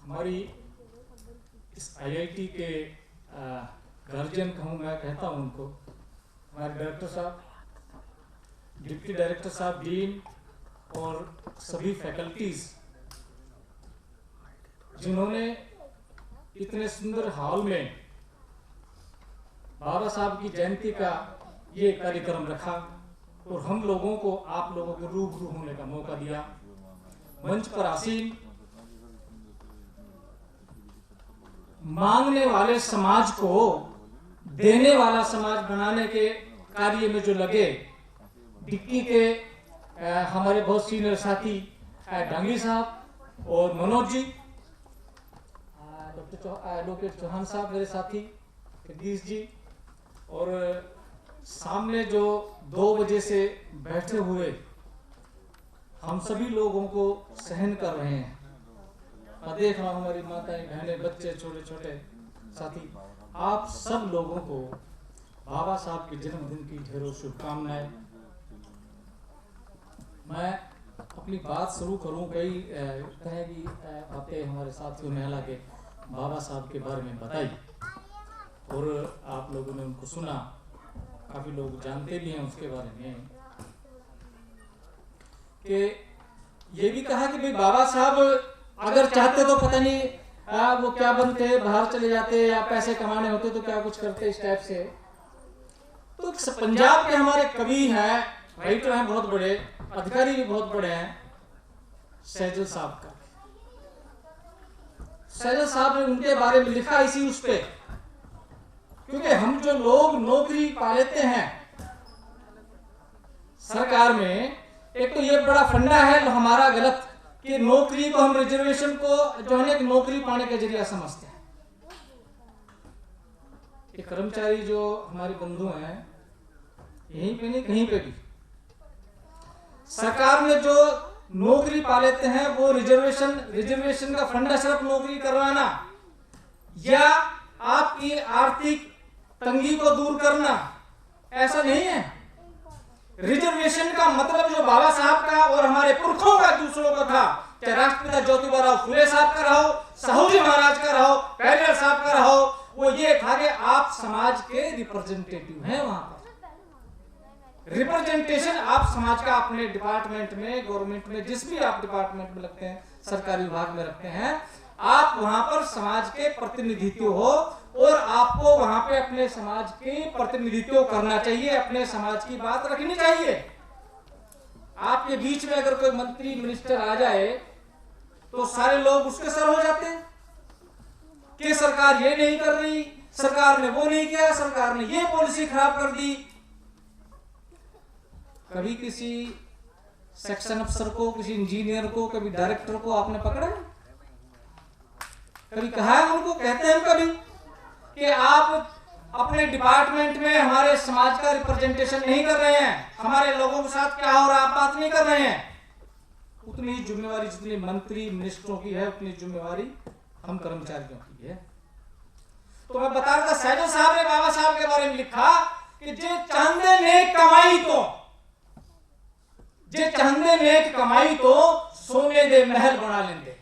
हमारी इस IIT के गार्जियन कहूँ, मैं कहता हूँ उनको, हमारे डायरेक्टर साहब, डिप्टी डायरेक्टर साहब, डीन और सभी फैकल्टीज जिन्होंने इतने सुंदर हॉल में बाबा साहब की जयंती का ये कार्यक्रम रखा और हम लोगों को, आप लोगों को रूबरू होने का मौका दिया। मंच पर आसीन मांगने वाले समाज को देने वाला समाज बनाने के कार्य में जो लगे, डिक्की के हमारे बहुत सीनियर साथी डांगी साहब और मनोज जी, डॉक्टर चौहान साहब मेरे साथी, जगदीश जी, और सामने जो 2 बजे से बैठे हुए हम सभी लोगों को सहन कर रहे हैं। मैं देख रहा हूँ हमारी माताएं, बहनें, बच्चे, छोटे छोटे साथी, आप सब लोगों को बाबा साहब के जन्मदिन की ढेरों शुभकामनाएं। मैं अपनी बात शुरू करूं, कई तरह की बातें हमारे साथियों ने हालांकि बाबा साहब के बारे में बताई और आप लोगों ने उनको सुना, काफी लोग जानते भी हैं उसके बारे में, कि ये भी कहा कि भाई बाबा साहब अगर चाहते तो पता नहीं वो क्या बनते, बाहर चले जाते या पैसे कमाने होते तो क्या कुछ करते इस टाइप से। तो पंजाब के हमारे कवि हैं, राइटर हैं बहुत बड़े, अधिकारी भी बहुत बड़े हैं, सैजल साहब का, सैजल साहब ने उनके बारे में लिखा इसी उस पे, क्योंकि हम जो लोग नौकरी पा लेते हैं सरकार में, एक तो ये बड़ा फंडा है हमारा गलत कि नौकरी को हम रिजर्वेशन को जो है एक नौकरी पाने का जरिया समझते हैं। ये कर्मचारी जो हमारे बंधु हैं, यहीं पे नहीं कहीं पे भी सरकार में जो नौकरी पा लेते हैं वो रिजर्वेशन का फंडा सिर्फ नौकरी करवाना या आपकी आर्थिक तंगी को दूर करना, ऐसा नहीं है। रिजर्वेशन का मतलब जो बाबा साहब का और हमारे पुरखों का दूसरों का था, चाहे राष्ट्रपिता ज्योतिबा राव फुले साहब का रहो, साहू जी महाराज का रहो, पेरियर साहब का रहो, वो ये था कि आप समाज के रिप्रेजेंटेटिव हैं। वहां पर रिप्रेजेंटेशन आप समाज का अपने डिपार्टमेंट में, गवर्नमेंट में, जिस भी आप डिपार्टमेंट में लगते हैं, सरकारी विभाग में रखते हैं, आप वहां पर समाज के प्रतिनिधित्व हो और आपको वहां पे अपने समाज के प्रतिनिधित्व करना चाहिए, अपने समाज की बात रखनी चाहिए। आपके बीच में अगर कोई मंत्री मिनिस्टर आ जाए तो सारे लोग उसके सर हो जाते हैं कि सरकार ये नहीं कर रही, सरकार ने वो नहीं किया, सरकार ने ये पॉलिसी खराब कर दी। कभी किसी सेक्शन अफसर को, किसी इंजीनियर को, कभी डायरेक्टर को आपने पकड़ा है? कभी कहा है उनको? कहते हैं कभी कि आप अपने डिपार्टमेंट में हमारे समाज का रिप्रेजेंटेशन नहीं कर रहे हैं, हमारे लोगों के साथ क्या हो रहा है आप बात नहीं कर रहे हैं। उतनी ही जिम्मेवारी जितनी मंत्री मिनिस्टरों की है, उतनी जिम्मेवारी हम कर्मचारियों की है। तो मैं बता रहा था, सैजल साहब ने बाबा साहब के बारे में लिखा कि जे चाहते नेक कमाई तो, जे चाहते नेक कमाई तो सोने दे महल बना लेंगे।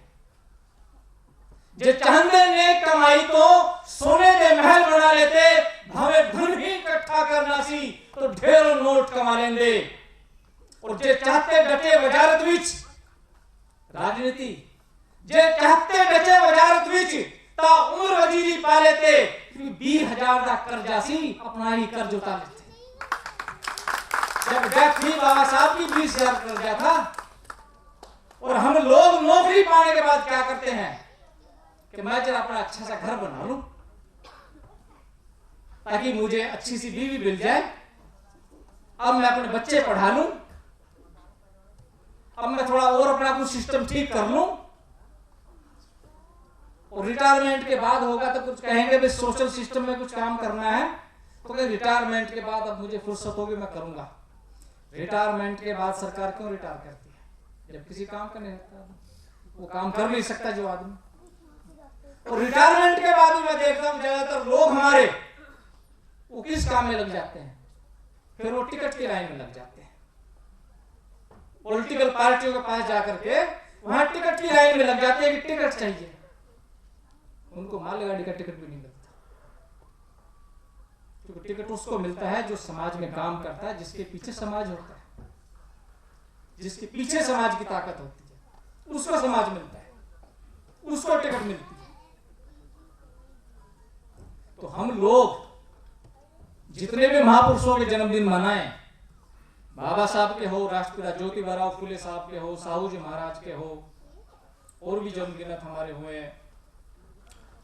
जे चाहते नेक कमाई तो सोने दे महल बना लेते, भावे धन ही इकट्ठा करना सी तो ढेरों नोट कमा लेंगे। और जे चाहते डटे वजारत विच राजनीति, जे चाहते डटे वजारत विच ता उम्र वजीरी पा लेते, 20,000 का कर्जा सी अपना ही कर्ज उतार लेते। जब डेथ हुई बाबा साहब की 20,000 कर्जा था। और हम लोग नौकरी पाने के बाद क्या करते हैं कि मैं जरा अपना अच्छा सा घर बना लूं ताकि मुझे अच्छी सी बीवी मिल जाए, अब मैं अपने बच्चे पढ़ा लूं, अब मैं थोड़ा और अपना कुछ सिस्टम ठीक कर लूं, और रिटायरमेंट के बाद होगा तो कुछ कहेंगे भाई सोशल सिस्टम में कुछ काम करना है, तो कहीं रिटायरमेंट के बाद अब मुझे फुर्सत होगी मैं करूंगा। रिटायरमेंट के बाद सरकार क्यों रिटायर करती है? जब किसी काम का नहीं होता। वो काम कर नहीं सकता जो आदमी। और रिटायरमेंट के बाद भी मैं देखता हूँ ज्यादातर लोग हमारे वो किस काम में लग जाते हैं, फिर वो टिकट की लाइन में लग जाते हैं। पॉलिटिकल पार्टियों के पास जाकर के वहां टिकट की लाइन में लग जाते हैं कि टिकट चाहिए। उनको मालगाड़ी का टिकट भी नहीं मिलता, क्योंकि टिकट उसको मिलता है जो समाज में काम करता है, जिसके पीछे समाज होता है, जिसके पीछे समाज की ताकत होती है, उसको समाज मिलता है, उसको टिकट मिलती है। तो हम लोग जितने भी महापुरुषों के जन्मदिन मनाएं, बाबा साहब के हो, राष्ट्रपिता ज्योतिबा फुले साहब के हो, साहू जी महाराज के हो, और भी जन्मदिन हमारे हुए,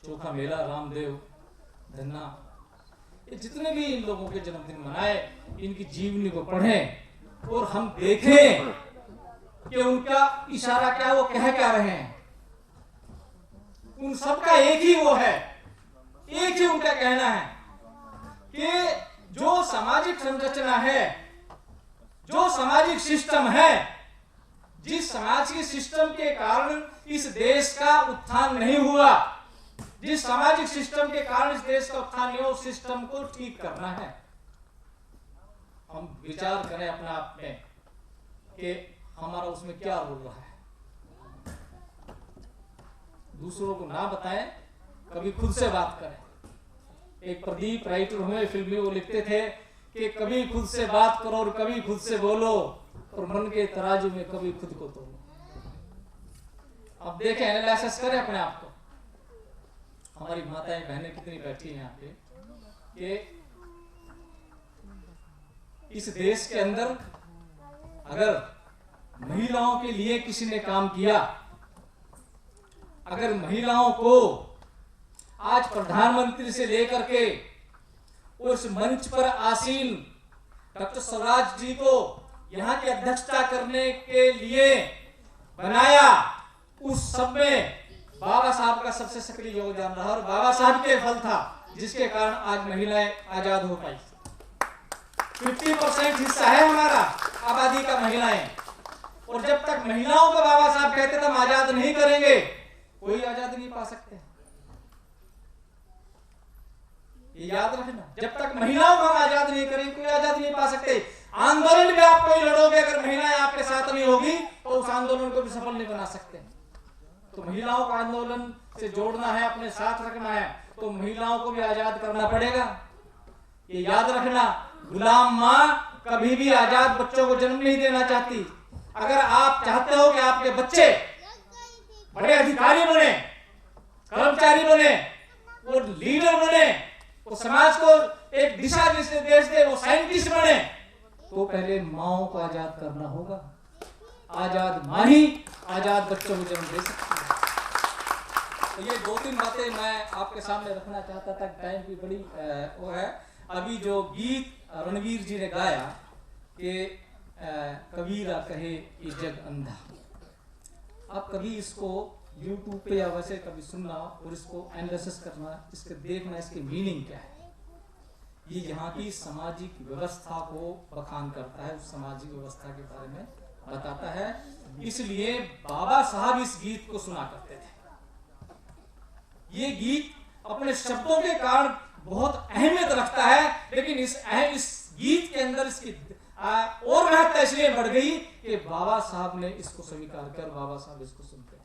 चोखा मेला, रामदेव, धन्ना, ये जितने भी इन लोगों के जन्मदिन मनाए, इनकी जीवनी को पढ़ें और हम देखें कि उनका इशारा क्या, वो कह क्या रहे हैं। उन सबका एक ही वो है, एक ही उनका कहना है कि जो सामाजिक संरचना है, जो सामाजिक सिस्टम है, जिस सामाजिक सिस्टम के कारण इस देश का उत्थान नहीं हुआ, जिस सामाजिक सिस्टम के कारण इस देश का उत्थान नहीं हुआ, उस सिस्टम को ठीक करना है। हम विचार करें अपने आप में कि हमारा उसमें क्या रोल रहा है, दूसरों को ना बताएं, कभी खुद से बात करें। एक प्रदीप राइटर हुए फिल्मी, वो लिखते थे कि कभी खुद से बात करो और कभी खुद से बोलो, और मन के तराजू में कभी खुद को तोलो। अब देखें, एनालिसिस करें अपने आप को। हमारी माताएं बहनें कितनी बैठी हैं यहाँ पे, कि इस देश के अंदर अगर महिलाओं के लिए किसी ने काम किया, अगर महिलाओं को आज प्रधानमंत्री से लेकर के उस मंच पर आसीन डॉक्टर स्वराज जी को यहाँ की अध्यक्षता करने के लिए बनाया, उस सब में बाबा साहब का सबसे सक्रिय योगदान रहा, और बाबा साहब के फल था जिसके कारण आज महिलाएं आजाद हो पाई। 50% हिस्सा है हमारा आबादी का महिलाएं, और जब तक महिलाओं को बाबा साहब कहते थे हम आजाद नहीं करेंगे, कोई आजादी नहीं पा सकते। ये याद रखना, जब तक महिलाओं को हम आजाद नहीं करेंगे, कोई आजादी नहीं पा सकते। आंदोलन में आप कोई लड़ोगे, अगर महिलाएं आपके साथ नहीं होगी तो उस आंदोलन को भी सफल नहीं बना सकते। तो महिलाओं को आंदोलन से जोड़ना है, अपने साथ रखना है, तो महिलाओं को भी आजाद करना पड़ेगा। ये याद रखना, गुलाम माँ कभी भी आजाद बच्चों को जन्म नहीं देना चाहती। अगर आप चाहते हो कि आपके बच्चे बड़े अधिकारी बने, कर्मचारी बने, वो लीडर बने, वो समाज को एक दिशा निर्देश दे, वो साइंटिस्ट बने, तो पहले माओं को आजाद करना होगा। आजाद माँ ही आजाद बच्चों को जन्म दे सकती है। तो ये 2-3 बातें मैं आपके सामने रखना चाहता था, टाइम की बड़ी वो है। अभी जो गीत रणवीर जी ने गाया कि कबीरा कहे ये जग अंधा, आप कभी इसको YouTube पे या वैसे कभी सुनना और इसको एनालिसिस करना, इसके देखना, इसकी मीनिंग क्या है। ये यहाँ की सामाजिक व्यवस्था को बखान करता है, उस सामाजिक व्यवस्था के बारे में बताता है। इसलिए बाबा साहब इस गीत को सुना करते थे। ये गीत अपने शब्दों के कारण बहुत अहमियत रखता है, लेकिन इस गीत के अंदर इसकी और महत्ता इसलिए बढ़ गई कि बाबा साहब ने इसको स्वीकार कर, बाबा साहब इसको सुनते थे।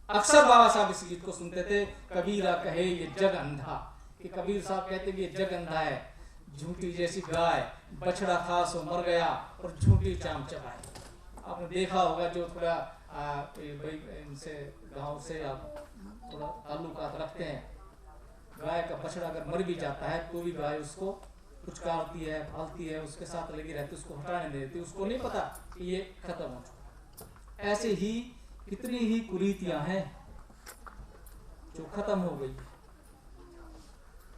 अक्सर बाबा साहब इस गीत को सुनते थे, कबीरा कहे ये जग अंधा, कि कबीर साहब कहते कि ये जग अंधा है, झूठी जैसी गाय, बछड़ा था सो मर गया और झूठी चाम चबाई। आपने देखा होगा, जो थोड़ा इनसे गांव से आप थोड़ा ताल्लुकात रखते हैं, गाय का बछड़ा अगर मर भी जाता है तो भी गाय उसको पुचकारती है, पालती है, उसके साथ लगी रहती, उसको हटाने नहीं देती, उसको नहीं पता कि ये खत्म हो चुका। ऐसे ही कितनी ही कुरीतियां हैं जो खत्म हो गई।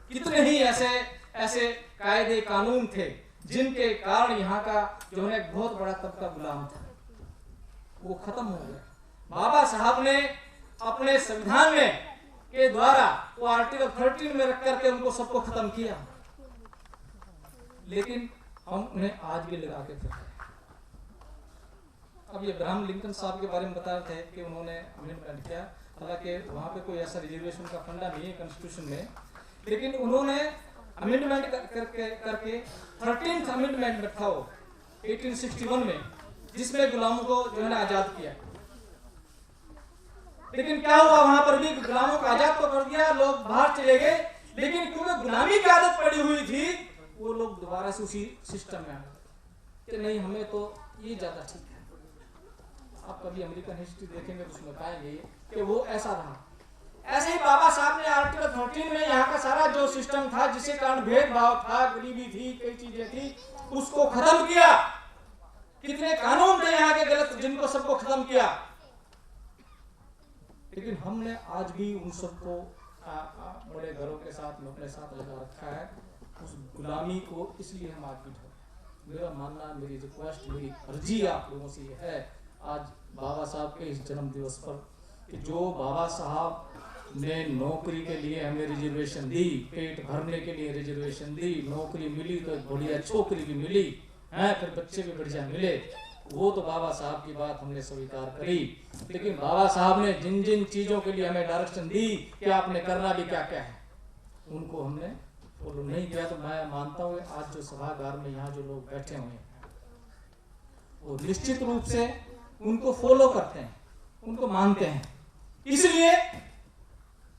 कितने ही ऐसे कायदे कानून थे जिनके कारण यहाँ का जो है बहुत बड़ा तबका गुलाम था, वो खत्म हो गया। बाबा साहब ने अपने संविधान में के द्वारा वो आर्टिकल 13 में रख करके उनको सबको खत्म किया, लेकिन हम उन्हें आज भी लगा के फिरते हैं। अब ये अब्राहम लिंकन साहब के बारे में बता रहे थे कि उन्होंने अमेंडमेंट किया, हालांकि वहाँ पे कोई ऐसा रिजर्वेशन का फंडा नहीं है कॉन्स्टिट्यूशन में, लेकिन उन्होंने अमेंडमेंट करके 13th अमेंडमेंट रखा हो 1861 में, जिसमें गुलामों को जो है ना आजाद किया। लेकिन क्या हुआ, वहां पर भी गुलामों को आजाद तो कर दिया, लोग बाहर चले गए, लेकिन क्योंकि गुलामी की आदत पड़ी हुई थी, वो लोग दोबारा से उसी सिस्टम में आ गए कि नहीं हमें तो ये ज्यादा ठीक है। आप कभी अमेरिकन हिस्ट्री देखेंगे तो उसमें पाएंगे कि वो ऐसा रहा। ऐसे ही बाबा साहब ने आर्टिकल 13 में यहाँ का सारा जो सिस्टम था, जिसके कारण भेदभाव था, गरीबी थी, कई चीजें थी, उसको खत्म किया। कितने कानून थे यहाँ के गलत, जिनको सबको खत्म किया। लेकिन हमने आज भी उन सबको बड़े घरों के साथ में अपने साथ लगा रखा है। उस गुलामी को इसलिए हम आज भी ढोए। मेरा मानना, मेरी रिक्वेस्ट, मेरी अर्जी आप लोगों से ये है आज बाबा साहब के इस जन्म दिवस पर, कि जो बाबा साहब ने नौकरी के लिए हमें रिजर्वेशन दी, पेट भरने के लिए रिजर्वेशन दी, नौकरी मिली तो बढ़िया छोकरी भी मिली है, फिर बच्चे भी बढ़िया मिले, वो तो बाबा साहब की बात हमने स्वीकार करी। लेकिन बाबा साहब ने जिन जिन चीजों के लिए हमें डायरेक्शन दी कि आपने करना भी क्या क्या है, उनको हमने फॉलो नहीं किया। तो मैं मानता हूँ आज जो सभागार में यहाँ जो लोग बैठे हुए हैं वो निश्चित रूप से उनको फॉलो करते हैं, उनको मानते हैं। इसलिए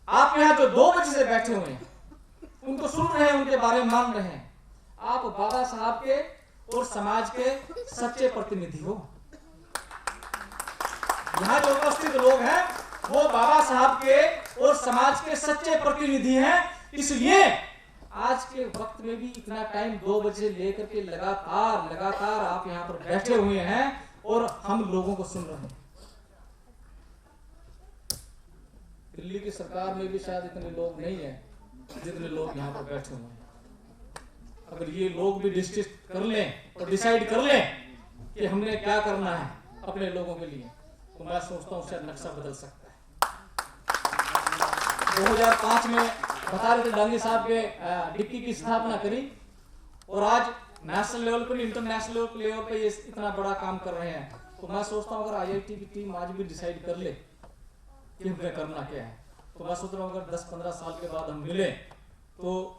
आप यहाँ जो 2 बजे से बैठे हुए हैं, उनको सुन रहे हैं, उनके बारे में मान रहे हैं, आप बाबा साहब के और समाज के सच्चे प्रतिनिधि हो। यहाँ जो उपस्थित लोग हैं वो बाबा साहब के और समाज के सच्चे प्रतिनिधि हैं। इसलिए आज के वक्त में भी इतना टाइम 2 बजे लेकर के लगातार आप यहाँ पर बैठे हुए हैं और हम लोगों को सुन रहे हैं। दिल्ली की सरकार में भी शायद इतने लोग नहीं है जितने लोग यहाँ पर बैठे हुए हैं। अगर ये लोग भी डिसाइड कर लें कि हमने क्या करना है अपने लोगों के लिए, तो मैं सोचता हूँ शायद नक्शा बदल सकता है। 2005 में बता रहे थे डांगी साहब के डिक्की की स्थापना करी, और आज नेशनल लेवल पर, इंटरनेशनल लेवल पे ये इतना बड़ा काम कर रहे हैं। तो मैं सोचता हूँ अगर IIT की टीम आज भी डिसाइड कर ले कि हमें करना क्या है, तो मैं सोच रहा हूँ अगर 10-15 साल के बाद हम मिले तो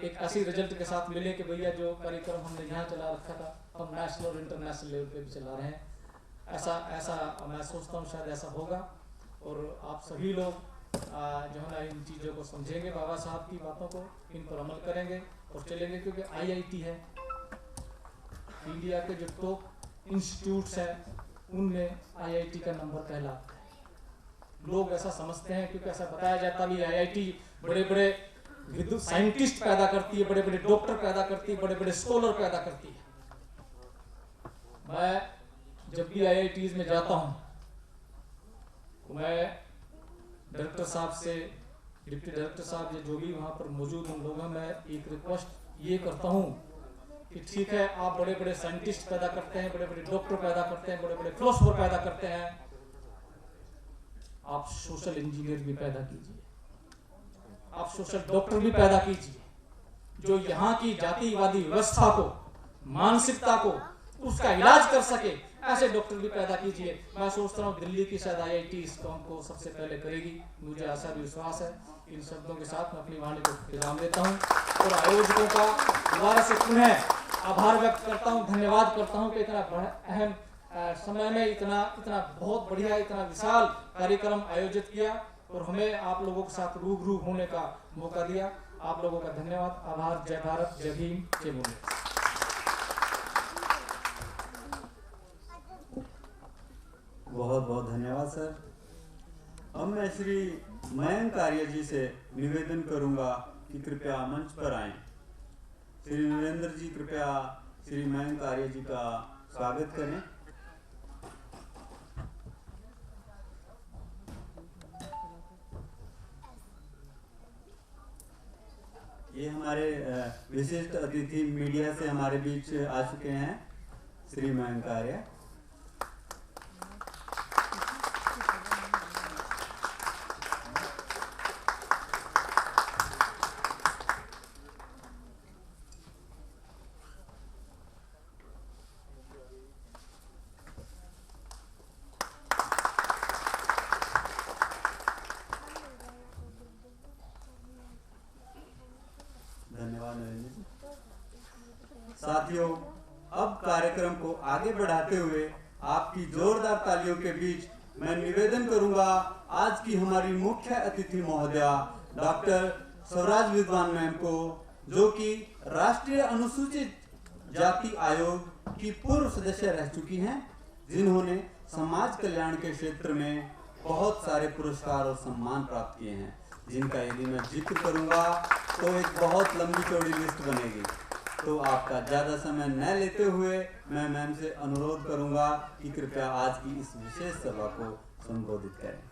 एक ऐसी रिजल्ट के साथ मिले कि भैया जो कार्यक्रम हमने यहाँ चला रखा था हम नेशनल और इंटरनेशनल लेवल पे भी चला रहे हैं। ऐसा मैं सोचता हूँ शायद ऐसा होगा, और आप सभी लोग जो है ना इन चीज़ों को समझेंगे, बाबा साहब की बातों को, इन पर अमल करेंगे और चलेंगे। क्योंकि IIT है, इंडिया के जो टॉप इंस्टीट्यूट्स हैं उनमें IIT का नंबर पहला आता है। लोग ऐसा समझते हैं क्योंकि ऐसा बताया जाता भी IIT बड़े बड़े विद्युत साइंटिस्ट पैदा करती है, बड़े बड़े डॉक्टर पैदा करती है, बड़े बड़े स्कॉलर पैदा करती है। मैं जब भी IITs में जाता हूँ तो मैं डायरेक्टर साहब से, डिप्टी डायरेक्टर साहब जो भी वहाँ पर मौजूद उन लोगों में एक रिक्वेस्ट ये करता हूँ कि ठीक है आप बड़े बड़े साइंटिस्ट पैदा करते हैं, बड़े बड़े डॉक्टर पैदा करते हैं, बड़े बड़े फिलोसोफर पैदा करते हैं, आप सोशल इंजीनियर भी पैदा कीजिए, आप सोशल डॉक्टर भी पैदा कीजिए, जो यहाँ की जातिवादी व्यवस्था को, मानसिकता को, उसका इलाज कर सके, ऐसे डॉक्टर भी पैदा कीजिए। मैं सोचता हूँ दिल्ली की शायद IIT इस काम को सबसे पहले करेगी, मुझे आशा विश्वास है। इन शब्दों के साथ मैं अपनी वाणी को विराम देता हूँ और आयोजकों का दोबारा से पुनः आभार व्यक्त करता हूँ, धन्यवाद करता हूँ कि इतना अहम समय में इतना बहुत बढ़िया, इतना विशाल कार्यक्रम आयोजित किया और हमें आप लोगों के साथ रूबरू होने का मौका दिया। आप लोगों का धन्यवाद, आभार। जय भारत, जय भीम, जय बोले। बहुत बहुत धन्यवाद सर। अब मैं श्री मयंक आर्य जी से निवेदन करूंगा कि कृपया मंच पर आएं। श्री नरेंद्र जी कृपया श्री मयंक आर्य जी का स्वागत करें। ये हमारे विशिष्ट अतिथि मीडिया से हमारे बीच आ चुके हैं, श्री मयंक आर्य। साथियों, अब कार्यक्रम को आगे बढ़ाते हुए आपकी जोरदार तालियों के बीच मैं निवेदन करूंगा आज की हमारी मुख्य अतिथि महोदया डॉक्टर स्वराज विद्वान मैम को, जो कि राष्ट्रीय अनुसूचित जाति आयोग की पूर्व सदस्य रह चुकी हैं, जिन्होंने समाज कल्याण के क्षेत्र में बहुत सारे पुरस्कार और सम्मान प्राप्त किए हैं, जिनका यदि मैं जिक्र करूंगा तो एक बहुत लंबी चौड़ी लिस्ट बनेगी। तो आपका ज़्यादा समय न लेते हुए मैं मैम से अनुरोध करूंगा कि कृपया आज की इस विशेष सभा को संबोधित करें।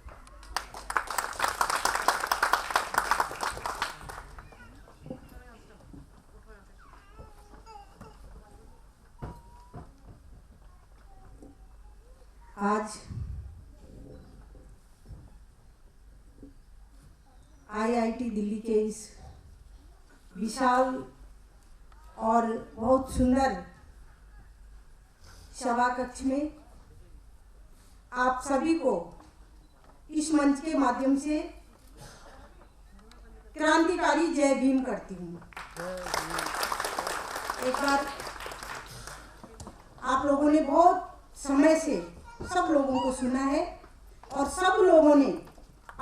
आज IIT दिल्ली के इस विशाल और बहुत सुंदर सभा कक्ष में आप सभी को इस मंच के माध्यम से क्रांतिकारी जय भीम करती हूँ। एक बार आप लोगों ने बहुत समय से सब लोगों को सुना है और सब लोगों ने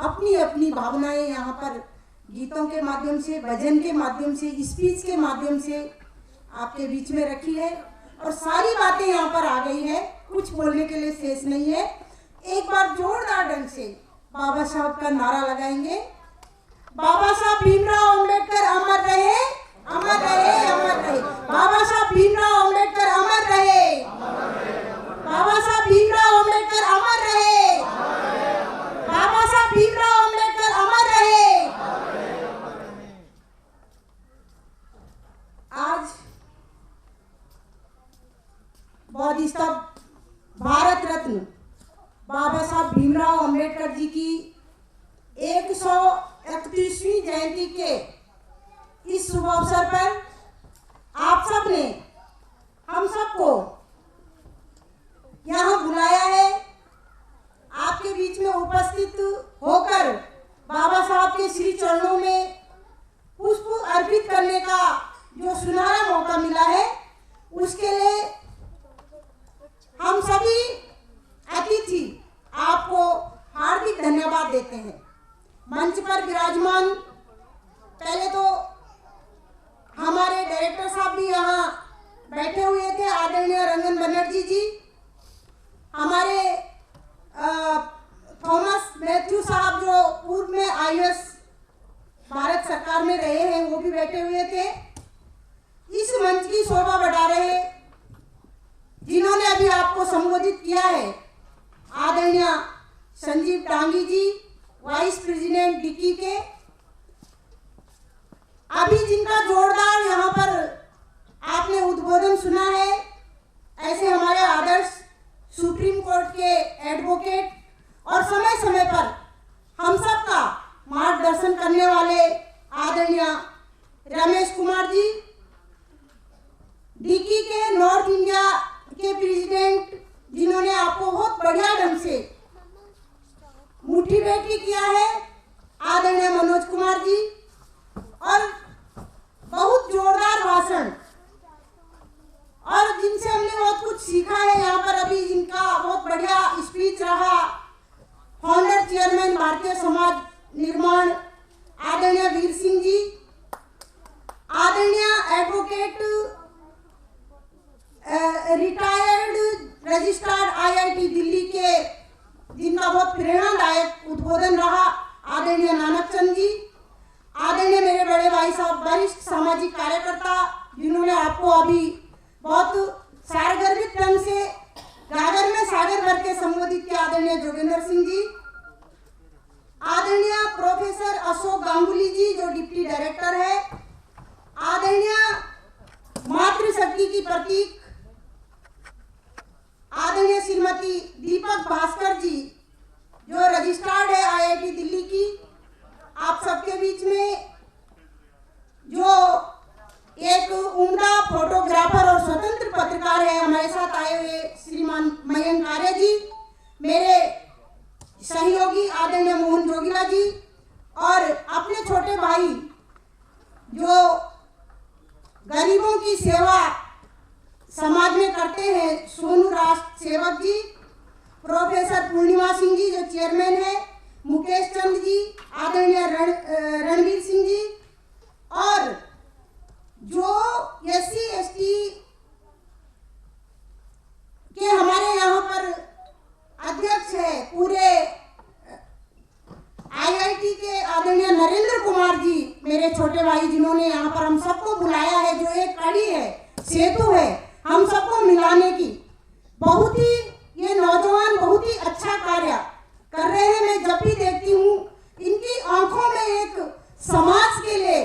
अपनी अपनी भावनाएं यहाँ पर गीतों के माध्यम से, भजन के माध्यम से, स्पीच के माध्यम से आपके बीच में रखी है और सारी बातें यहाँ पर आ गई है, कुछ बोलने के लिए शेष नहीं है। एक बार जोरदार ढंग से बाबा साहब का नारा लगाएंगे। बाबा साहब भीमराव अंबेडकर अमर रहे, अमर रहे, अमर रहे। बाबा साहब भीमराव अंबेडकर अमर रहे, बाबा साहब भीमराव अंबेडकर अमर रहे, बाबा साहब भीमराव अंबेडकर अमर रहे। आज बौद्ध स्तंभ भारत रत्न बाबा साहब भीमराव अंबेडकर जी की 131वीं जयंती के इस शुभ अवसर पर आप सब ने हम सबको यहाँ बुलाया है। आपके बीच में उपस्थित होकर बाबा साहब के श्री चरणों में पुष्प अर्पित करने का जो सुनहरा मौका मिला है, उसके लिए हम सभी अतिथि आपको हार्दिक धन्यवाद देते हैं। मंच पर विराजमान पहले तो हमारे डायरेक्टर साहब भी यहाँ बैठे हुए थे, आदरणीय रंगन बनर्जी जी, हमारे थॉमस मैथ्यू साहब जो पूर्व में IAS भारत सरकार में रहे हैं, वो भी बैठे हुए थे। इस मंच की शोभा बढ़ा रहे जिन्होंने अभी आपको संबोधित किया है, आदरणीय संजीव टांगी जी, वाइस प्रेसिडेंट डिकी के, अभी जिनका जोरदार यहाँ पर आपने उद्बोधन सुना है, ऐसे हमारे आदर्श सुप्रीम कोर्ट के एडवोकेट और समय समय पर हम सब का मार्गदर्शन करने वाले आदरणीय रमेश कुमार जी, डिकी के नॉर्थ इंडिया के प्रेसिडेंट, जिन्होंने आपको बहुत बढ़िया ढंग से मोटिवेट किया है, आदरणीय मनोज कुमार जी, और बहुत जोरदार भाषण और जिनसे हमने बहुत कुछ सीखा है यहाँ पर। अभी जिनका बहुत बढ़िया स्पीच रहा, फाउंडर चेयरमैन भारतीय समाज निर्माण आदरणीय वीर सिंह जी, आदरणीय advocate retired registered IIT Delhi के, जिनका बहुत प्रेरणादायक उद्बोधन रहा, आदरणीय नानक चंद जी, आदरणीय मेरे बड़े भाई साहब वरिष्ठ सामाजिक कार्यकर्ता, जिन्होंने आपको अभी बहुत सारगर्भित ढंग से गागर में सागर भर के संबोधित किया, आदरणीय जोगेंद्र सिंह जी, आदरणीय प्रोफेसर अशोक गांगुली जी जो डिप्टी डायरेक्टर है, आदरणीय मातृशक्ति की प्रतीक आदरणीय श्रीमती दीपक भास्कर जी जो रजिस्ट्रार्ड है IIT दिल्ली की, आप सबके बीच में जो एक उम्दा फोटोग्राफर और स्वतंत्र पत्रकार है हमारे साथ आए हुए श्रीमान मयंक आर्य जी, मेरे सहयोगी आदरणीय मोहन जोगिला जी, और अपने छोटे भाई जो गरीबों की सेवा समाज में करते हैं सोनू राष्ट्र सेवक जी, प्रोफेसर पूर्णिमा सिंह जी जो चेयरमैन है, मुकेश चंद जी, आदरणीय रणवीर सिंह जी, और जो SC ST के हमारे यहाँ पर अध्यक्ष है पूरे IIT के आदरणीय नरेंद्र कुमार जी, मेरे छोटे भाई, जिन्होंने यहाँ पर हम सबको बुलाया है, जो एक कड़ी है, सेतु है हम सबको मिलाने की। बहुत ही ये नौजवान बहुत ही अच्छा कार्य कर रहे हैं। मैं जब भी देखती हूँ इनकी आंखों में एक समाज के लिए,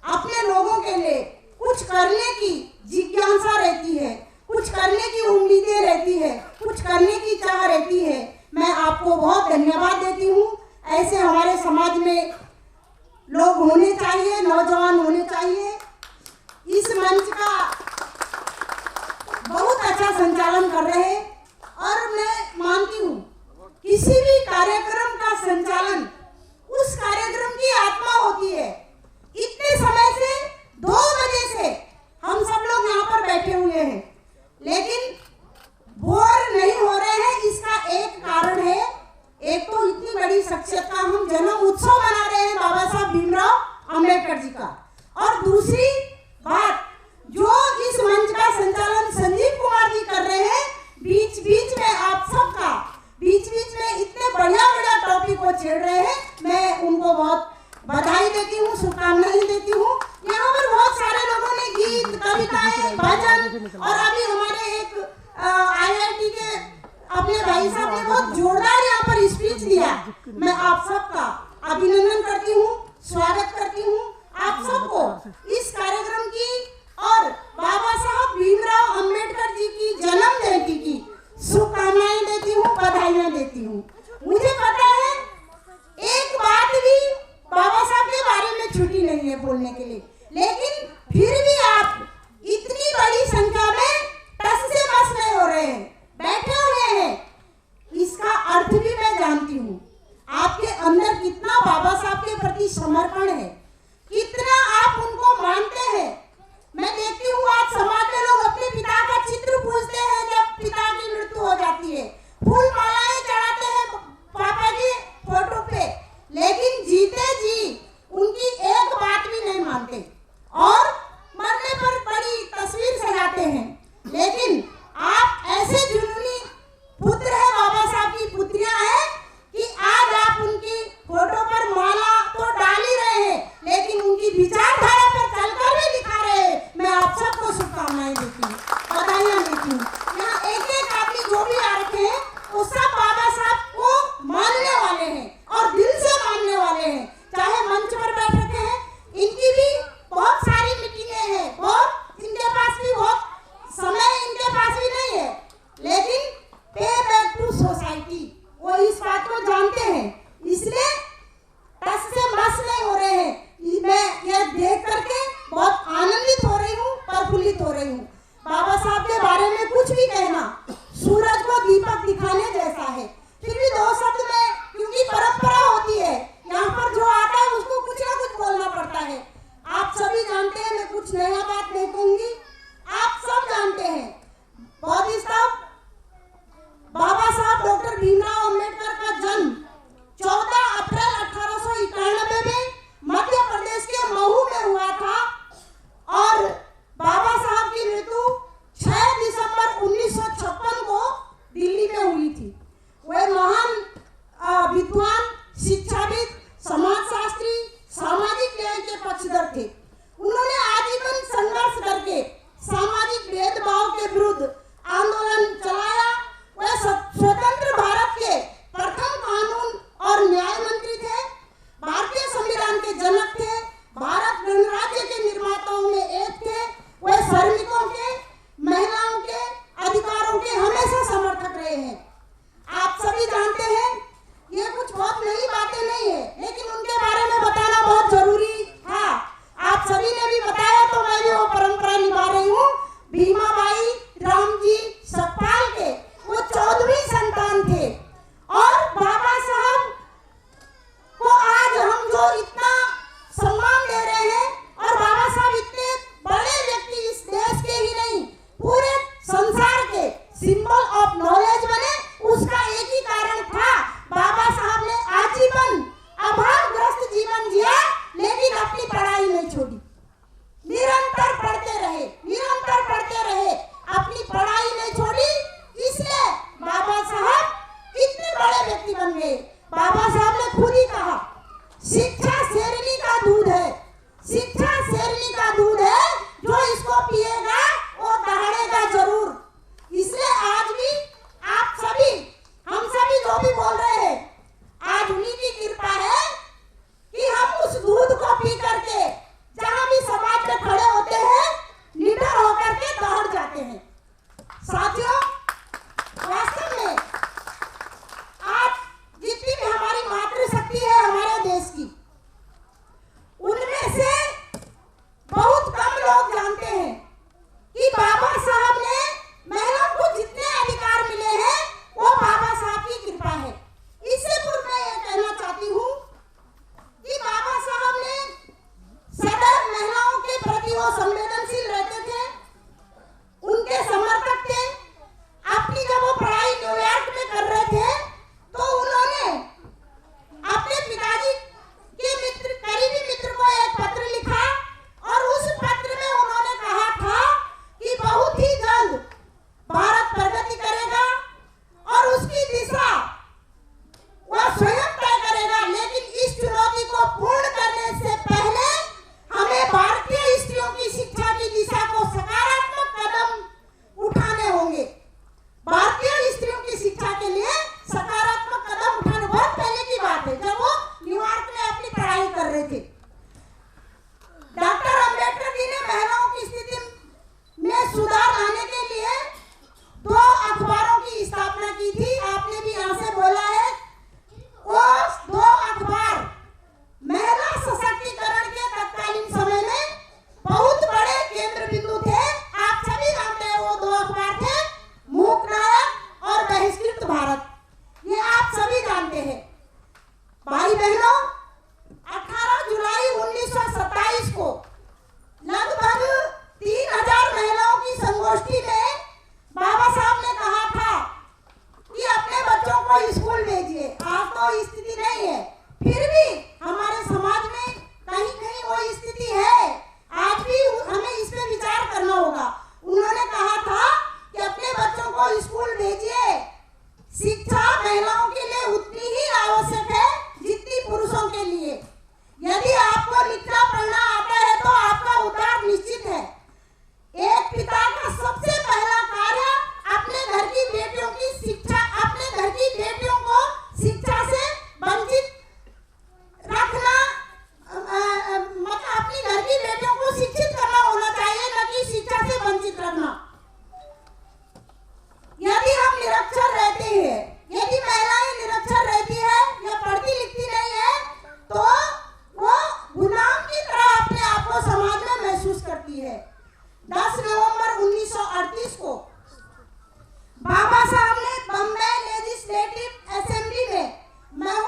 अपने लोगों के लिए कुछ करने की जिज्ञासा रहती है, कुछ करने की उम्मीदें रहती है, कुछ करने की चाह रहती है। मैं आपको बहुत धन्यवाद देती हूँ। ऐसे हमारे समाज में लोग होने चाहिए, नौजवान होने चाहिए। इस मंच का बहुत अच्छा संचालन कर रहे हैं और मैं मानती हूँ किसी भी कार्यक्रम का संचालन उस कार्यक्रम की आत्मा होती है। इतने समय से 2 बजे से हम सब लोग यहाँ पर बैठे हुए हैं, लेकिन बोर नहीं हो रहे हैं। इसका एक कारण है, एक तो इतनी बड़ी शख्सियत का हम जन्म उत्सव मना रहे हैं बाबा साहब भीमराव अंबेडकर जी का, और दूसरी बात जो इस मंच का संचालन संजीव कुमार जी कर रहे हैं, बीच बीच में आप सबका बीच बीच में इतने बढ़िया टॉपिक को छेड़ रहे हैं। मैं उनको बहुत बधाई देती हूँ, शुभकामनाएं देती हूँ। यहाँ पर बहुत सारे लोगों ने गीत, कविताएं, भजन, और अभी हमारे एक IIT के अपने भाई साहब ने बहुत जोरदार यहाँ पर स्पीच दिया। मैं आप सबका अभिनंदन करती हूँ, स्वागत करती हूँ आप सबको इस कार्यक्रम की, और बाबा साहब भीमराव अंबेडकर जी की जन्म जयंती की शुभकामनाएं देती हूँ, बधाइयाँ देती हूँ। मुझे पता है एक बात भी बाबा साहब के बारे में छुट्टी नहीं है बोलने के लिए, लेकिन फिर भी आप इतनी बड़ी संख्या में टस से मस नहीं हो रहे हैं, बैठे हुए हैं। इसका अर्थ भी मैं जानती हूँ, आपके अंदर कितना बाबा साहब के प्रति समर्पण है, कितना आप उनको मानते हैं। मैं देखती हूँ आज समाज में लोग अपने पिता का चित्र पूजते हैं जब पिता की मृत्यु हो जाती है, फूल मालाएं चढ़ाते हैं पापा जी फोटो पे, लेकिन जीते जी उनकी एक बात भी नहीं मानते और मरने पर बड़ी तस्वीर सजाते हैं। लेकिन आप ऐसे जुनूनी पुत्र है, बाबा साहब की पुत्रियां हैं, कि आज आप उनकी फोटो पर माला तो डाल ही रहे हैं, लेकिन उनकी विचारधारा पर चलकर भी दिखा रहे हैं। मैं आप सबको शुभकामनाएं देती हूँ, बधाइयाँ देती हूँ। यहाँ एक आदमी जो भी आ रखे हैं वो सब बाबा साहब को मानने वाले हैं और दिल से मानने वाले हैं। चाहे मंच पर बैठ रखे हैं, इनकी भी बहुत सारी मीटिंगें हैं, बहुत इनके पास भी बहुत समय इनके पास भी नहीं है, लेकिन पे बैक टू सोसाइटी वो इस बात को जानते हैं, इसलिए टस से मस नहीं हो रहे हैं। मैं यह देख करके बहुत आनंदित हो रही हूँ, प्रफुल्लित हो रही हूँ। बाबा साहब के बारे में कुछ भी कहना सूरज को दीपक दिखाने जैसा है। फिर भी 2 शब्द में, क्योंकि परंपरा होती है, यहाँ पर जो आता है उसको कुछ ना कुछ बोलना पड़ता है। आप सभी जानते हैं, मैं कुछ नया बात नहीं कहूंगी, आप सब जानते हैं। बौद्ध साहब बाबा साहब डॉक्टर भीमराव अंबेडकर का जन्म 14 अप्रैल 1891 में मध्य प्रदेश के महू में हुआ था, और बाबा साहब की मृत्यु 6 दिसंबर 1956 को दिल्ली में हुई थी। वे महान विद्वान, शिक्षाविद, समाजशास्त्री, सामाजिक न्याय के पक्षधर थे। उन्होंने आजीवन संघर्ष करके सामाजिक भेदभाव के विरुद्ध आंदोलन चलाया। वे स्वतंत्र भारत के प्रथम कानून और न्याय मंत्री थे, भारतीय संविधान के जनक थे, भारत गणराज्य के निर्माताओं में एक थे। वे श्रमिकों के, महिलाओं के अधिकारों के हमेशा समर्थक रहे हैं। आप सभी जानते हैं, ये कुछ बहुत नई बातें नहीं है, लेकिन उनके बारे में बताना बहुत जरूरी था। आप सभी ने भी बताया तो मैं भी वो परंपरा निभा रही हूँ। भीमाबाई, राम जी, सब साथियों, वास्तव में आज जितनी भी हमारी मातृशक्ति है हमारे देश की, उनमें से बहुत कम लोग जानते हैं कि बाबा साहब ने महिलाओं को जितने अधिकार मिले हैं वो बाबा साहब की कृपा है। इससे पूर्व मैं ये कहना चाहती हूँ कि बाबा साहब ने सदैव महिलाओं के प्रति वो संवेदनशील रहते थे, उनके समर्थक थे। अपनी जब वो पढ़ाई न्यूयॉर्क में कर रहे थे तो उन्होंने अपने पिताजी के मित्र, करीबी मित्र को एक पत्र लिखा और उस पत्र में उन्होंने कहा था कि बहुत ही जल्द भारत प्रगति करेगा और उसकी दिशा वह स्वयं तय करेगा, लेकिन इस चुनौती को पूर्ण करने से पहले हमें भारतीय स्त्रियों की शिक्षा की दिशा को सकारात्मक कदम उठाने होंगे। भारतीय स्त्रियों की शिक्षा के लिए सकारात्मक कदम उठाने, बहुत पहले की बात है जब वो न्यूयॉर्क में अपनी पढ़ाई कर रहे थे। डॉक्टर अंबेडकर जी ने महिलाओं की स्थिति में सुधार लाने के लिए 2 अखबारों की स्थापना की थी। आपने भी यहाँ से बोला है, वो 2 अखबार महिला सशक्तिकरण के तत्कालीन समय में बहुत बड़े केंद्र बिंदु थे। आप सभी जानते हैं वो 2 अखबार थे, मूक नायक और बहिष्कृत भारत। ये आप सभी जानते हैं। भाई बहनों, 18 जुलाई 1927 को लगभग 3000 महिलाओं की संगोष्ठी में बाबा साहब ने कहा था कि अपने बच्चों को स्कूल भेजिए। आज तो स्थिति नहीं है, फिर भी हमारे समाज में कहीं कहीं वो स्थिति है। आज भी हमें इस पे विचार करना होगा। उन्होंने कहा था कि अपने बच्चों को स्कूल भेजिए। शिक्षा महिलाओं के लिए उतनी ही आवश्यक है जितनी पुरुषों के लिए। यदि आपको लिखना पढ़ना आता है तो आपका उद्धार निश्चित है। एक पिता का सबसे पहला कार्य अपने घर की बेटियों की शिक्षा, अपने घर की बेटियों को शिक्षा से वंचित रखना, मतलब अपनी घर की बेटियों को शिक्षित करना होना चाहिए, न कि शिक्षा से वंचित रखना। यदि हम निरक्षर रहते हैं, यदि महिलाएं निरक्षर रहती है या पढ़ती लिखती नहीं है, तो वो गुलाम की तरह अपने आप को समाज में महसूस करती है। 10 नवंबर 1938 को बाबा साहब ने बम्बई लेजिस्लेटिव असेंबली में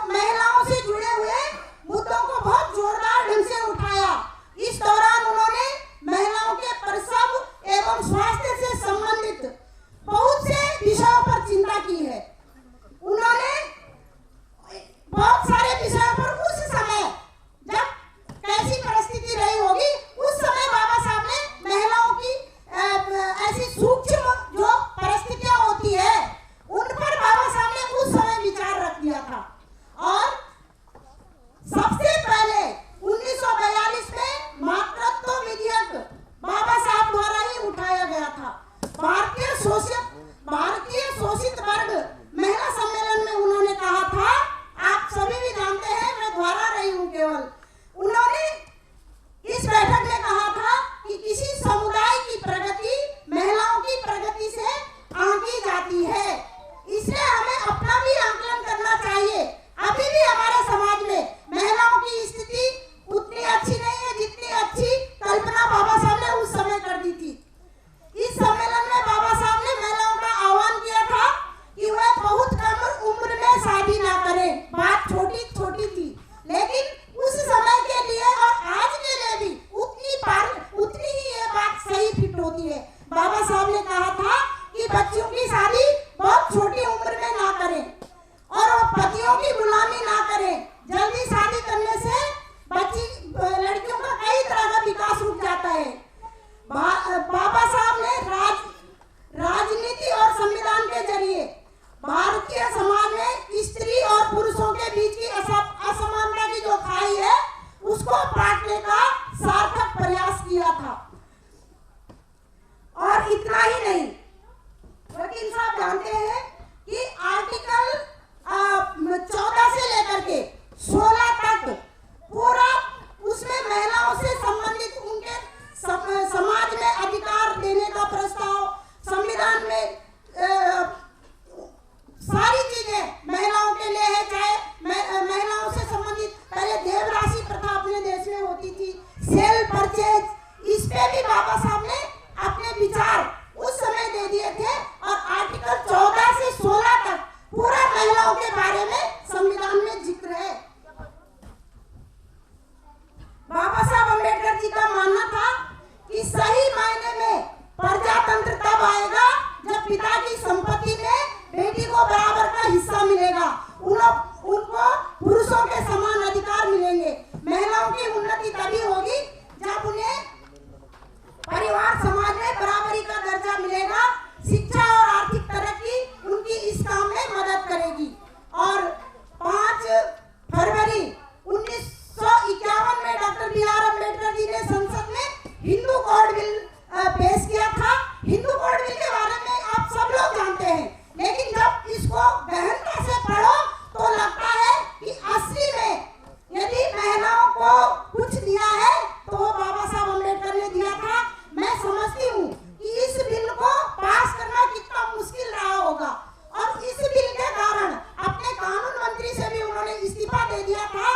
महिलाओं से जुड़े हुए मुद्दों को बहुत जोरदार ढंग से उठाया। इस दौरान उन्होंने महिलाओं के प्रसव एवं स्वास्थ्य से संबंधित बहुत से विषयों पर चिंता की है। उन्होंने बहुत सारे विषयों पर उस समय जब कैसी परिस्थिति रही होगी, उस समय बाबा साहब ने महिलाओं की ऐसी सूक्ष्म जो परिस्थितियां होती है उन पर बाबा साहब ने उस समय विचार रख दिया था। और सबसे पहले 1942 में मातृत्व विधेयक बाबा साहब द्वारा ही उठाया गया था। भारतीय शोषित वर्ग महिला सम्मेलन में उन्होंने कहा था, आप सभी भी जानते हैं, मैं दोहरा रही हूँ केवल, उन्होंने इस बैठक में कहा था कि किसी समुदाय की प्रगति महिलाओं की प्रगति से आंकी जाती है, इसलिए हमें अपना भी आंकलन करना चाहिए। अभी भी हमारे समाज में महिलाओं की स्थिति उतनी अच्छी नहीं है जितनी अच्छी कल्पना बाबा साहब ने उस समय कर दी थी। इस सम्मेलन में बाबा साहब ने महिलाओं हैं, लेकिन जब इसको गहनता से पढ़ो तो लगता है कि असली में यदि महिलाओं को कुछ दिया है तो वो बाबा साहब अम्बेडकर ने दिया था। मैं समझती हूँ कि इस बिल को पास करना कितना मुश्किल रहा होगा, और इस बिल के कारण अपने कानून मंत्री से भी उन्होंने इस्तीफा दे दिया था।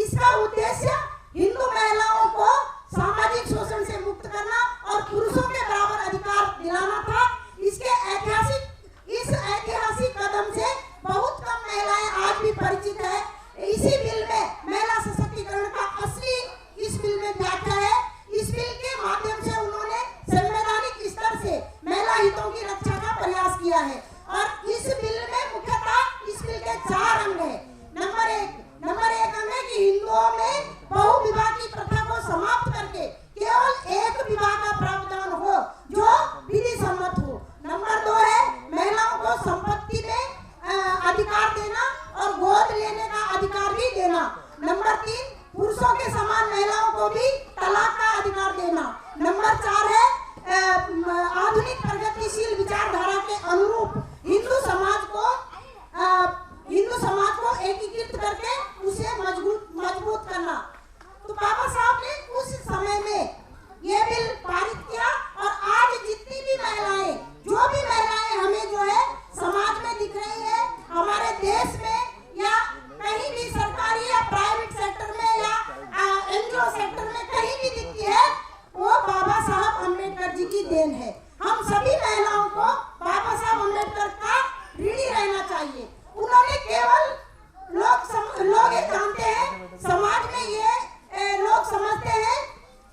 इसका उद्देश्य हिंदू महिलाओं को सामाजिक शोषण से मुक्त करना और पुरुषों के बराबर अधिकार दिलाना था। इस ऐतिहासिक कदम से बहुत कम महिलाएं आज भी परिचित है। इसी बिल में महिला सशक्तिकरण का असली इस बिल में व्याख्या है। इस बिल के माध्यम से उन्होंने संवैधानिक स्तर से महिला हितों की रक्षा का प्रयास किया है, और इस बिल में मुख्यतः इस बिल के 4 अंग है। नंबर एक अंग है कि हिंदुओं में बहुविवाह की प्रथा को समाप्त करके केवल एक विवाह का प्रावधान हो जो विधि सम्मत हो। नंबर 2 है महिलाओं को संपत्ति में अधिकार देना और गोद लेने का अधिकार भी देना। नंबर 3 पुरुषों के समान महिलाओं को भी तलाक का अधिकार देना। नंबर 4 है आधुनिक प्रगतिशील विचारधारा के अनुरूप हिंदू समाज को एकीकृत करके उसे मजबूत करना। तो बाबा साहब ने उस समय में ये बिल पारित किया, और आज जितनी भी महिलाएं, जो भी महिलाएं हमें जो है समाज में दिख रही है, हमारे देश में या कहीं भी सरकारी या प्राइवेट सेक्टर में या एनजीओ सेक्टर में कहीं भी दिखती है, वो बाबा साहब अम्बेडकर जी की देन है। हम सभी महिलाओं को बाबा साहब अम्बेडकर का ऋणी रहना चाहिए। उन्होंने केवल लोग ये जानते हैं, समाज में ये लोग समझते हैं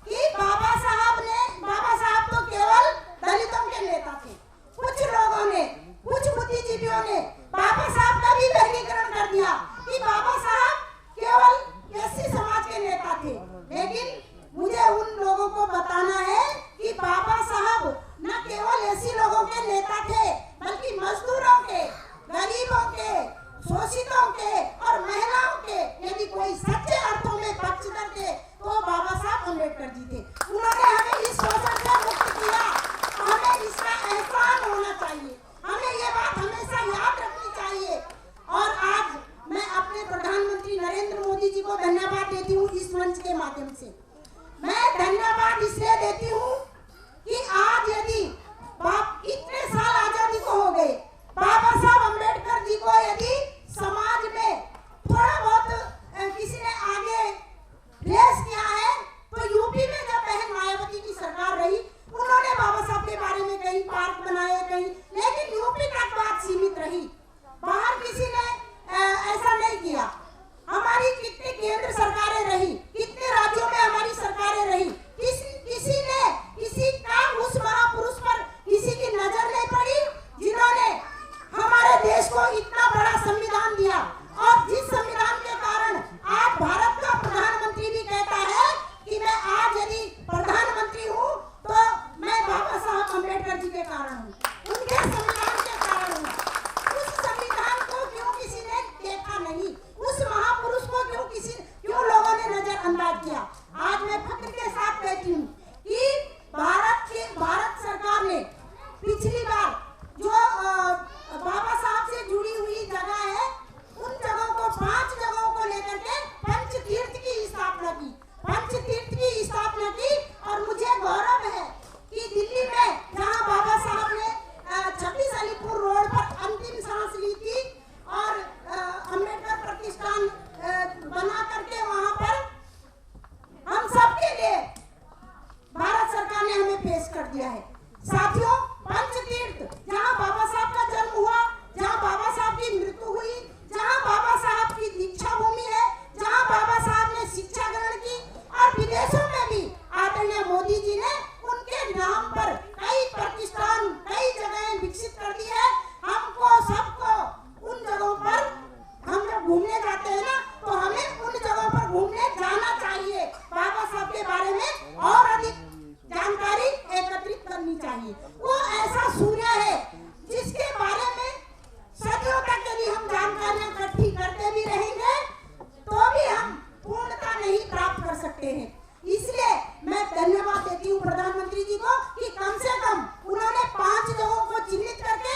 कि बाबा साहब तो केवल दलितों के नेता थे। कुछ लोगों ने, कुछ बुद्धिजीवियों ने बाबा साहब का भी वर्गीकरण कर दिया कि बाबा साहब केवल एससी समाज के नेता थे। लेकिन मुझे उन लोगों को बताना है कि बाबा साहब न केवल एससी लोगों के नेता थे, बल्कि मजदूरों के, गरीबों के, शोषितों के और महिलाओं के, यदि कोई सच्चे अर्थों में पक्षधर थे तो बाबा साहब अम्बेडकर जी थे। उन्होंने हमें इस शोषण से मुक्त किया, हमें इसका एहसान होना चाहिए, हमें ये बात हमेशा याद रखनी चाहिए। और आज मैं अपने प्रधानमंत्री नरेंद्र मोदी जी को धन्यवाद देती हूँ इस मंच के माध्यम से। मैं धन्यवाद इसलिए देती हूँ कि आज यदि इतने साल आजादी को हो गए, बाबा साहब अम्बेडकर जी को यदि समाज में थोड़ा बहुत किसी ने आगे प्लेस किया है, तो यूपी में जब बहन मायावती की सरकार रही, उन्होंने बाबा साहब के बारे में कई पार्क बनाए, लेकिन यूपी तक बात सीमित रही, बाहर किसी ने ऐसा नहीं किया। हमारी कितनी केंद्र सरकारें रही, कितने राज्यों में हमारी सरकारें रही, किसी ने किसी का उस महापुरुष पर किसी की नजर नहीं पड़ी जिन्होंने हमारे देश को इतना बड़ा संविधान दिया। और जिस संविधान के कारण आज भारत का प्रधानमंत्री भी कहता है कि मैं आज यदि प्रधानमंत्री हूँ तो मैं बाबा साहब अम्बेडकर जी के कारण हूँ, उनके संविधान के कारण हूँ। उस संविधान को क्यों किसी ने देखा नहीं, उस महापुरुष को क्यों लोगों ने नजरअंदाज किया। आज मैं फख्र के साथ कहती हूँ कि भारत सरकार ने पिछली बार जो बाबा साहब से जुड़ी हुई जगह है, उन जगहों को 5 जगहों को लेकर के पंचतीर्थ की स्थापना की। और मुझे गौरव है कि दिल्ली में जहां बाबा साहब ने 26 अलीपुर रोड पर अंतिम सांस ली थी और अम्बेडकर प्रतिष्ठान बना करके वहां पर हम सबके लिए भारत सरकार ने हमें पेश कर दिया है। साथियों, पंचतीर्थ जहां बाबा साहब का जन्म हुआ, जहां बाबा साहब की मृत्यु हुई, जहां बाबा साहब की दीक्षा भूमि है, जहां बाबा साहब ने शिक्षा ग्रहण की, और विदेशों में भी आदरणीय मोदी जी ने उनके नाम पर कई प्रतिष्ठान, कई जगहें विकसित कर दी है। हमको सबको उन जगहों पर, हम जब घूमने जाते हैं ना, तो हमें उन जगहों पर घूमने जाना चाहिए। बाबा साहब के बारे में और अधिक जानकारी एकत्रित करनी चाहिए। वो ऐसा सूर्य है जिसके बारे में सदियों तक यदि हम जानकारियां इकट्ठी करते भी रहेंगे तो भी हम पूर्णता नहीं प्राप्त कर सकते हैं। इसलिए मैं धन्यवाद देती हूँ प्रधानमंत्री जी को कि कम से कम उन्होंने 5 जगहों को चिन्हित करके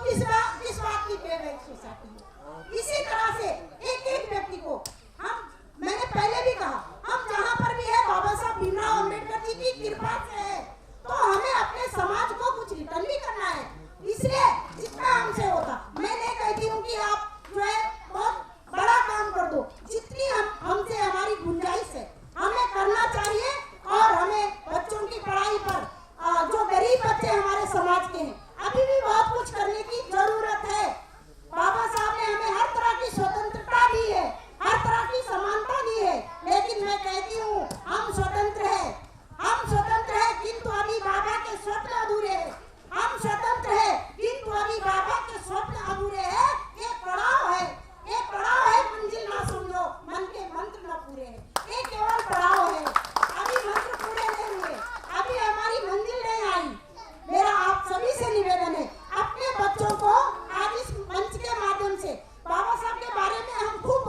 किस बात की पेबैक सोसाइटी है। इसी तरह से एक एक व्यक्ति को मैंने पहले भी कहा, हम जहाँ पर भी है बाबा साहब भीमराव अम्बेडकर जी की कृपा से है, तो हमें अपने समाज को कुछ रिटर्न भी करना है। इसलिए जितना हमसे होता, मैं नहीं कहती हूँ कि आप जो है बहुत बड़ा काम कर दो, जितनी हमसे हमारी गुंजाइश है हमें करना चाहिए। और हमें बच्चों की पढ़ाई पर जो गरीब बच्चे हमारे समाज के हैं, अभी भी बहुत कुछ करने की जरूरत है। बाबा साहब ने हमें हर तरह की स्वतंत्रता दी है, हर तरह की समानता दी है, लेकिन मैं कहती हूँ हम स्वतंत्र है किंतु अभी बाबा के स्वप्न अधूरे हैं। हम स्वतंत्र है किंतु अभी बाबा के स्वप्न अधूरे हैं। ये पड़ाव है, मंजिल ना समझो, मन के मंत्र न पूरे हैं। ये केवल पड़ाव है, अभी मंत्र पूरे नहीं हुए, अभी हमारी मंजिल नहीं आई। मेरा आप सभी से निवेदन है, अपने बच्चों को आज इस मंच के माध्यम से बाबा साहब के बारे में हम खूब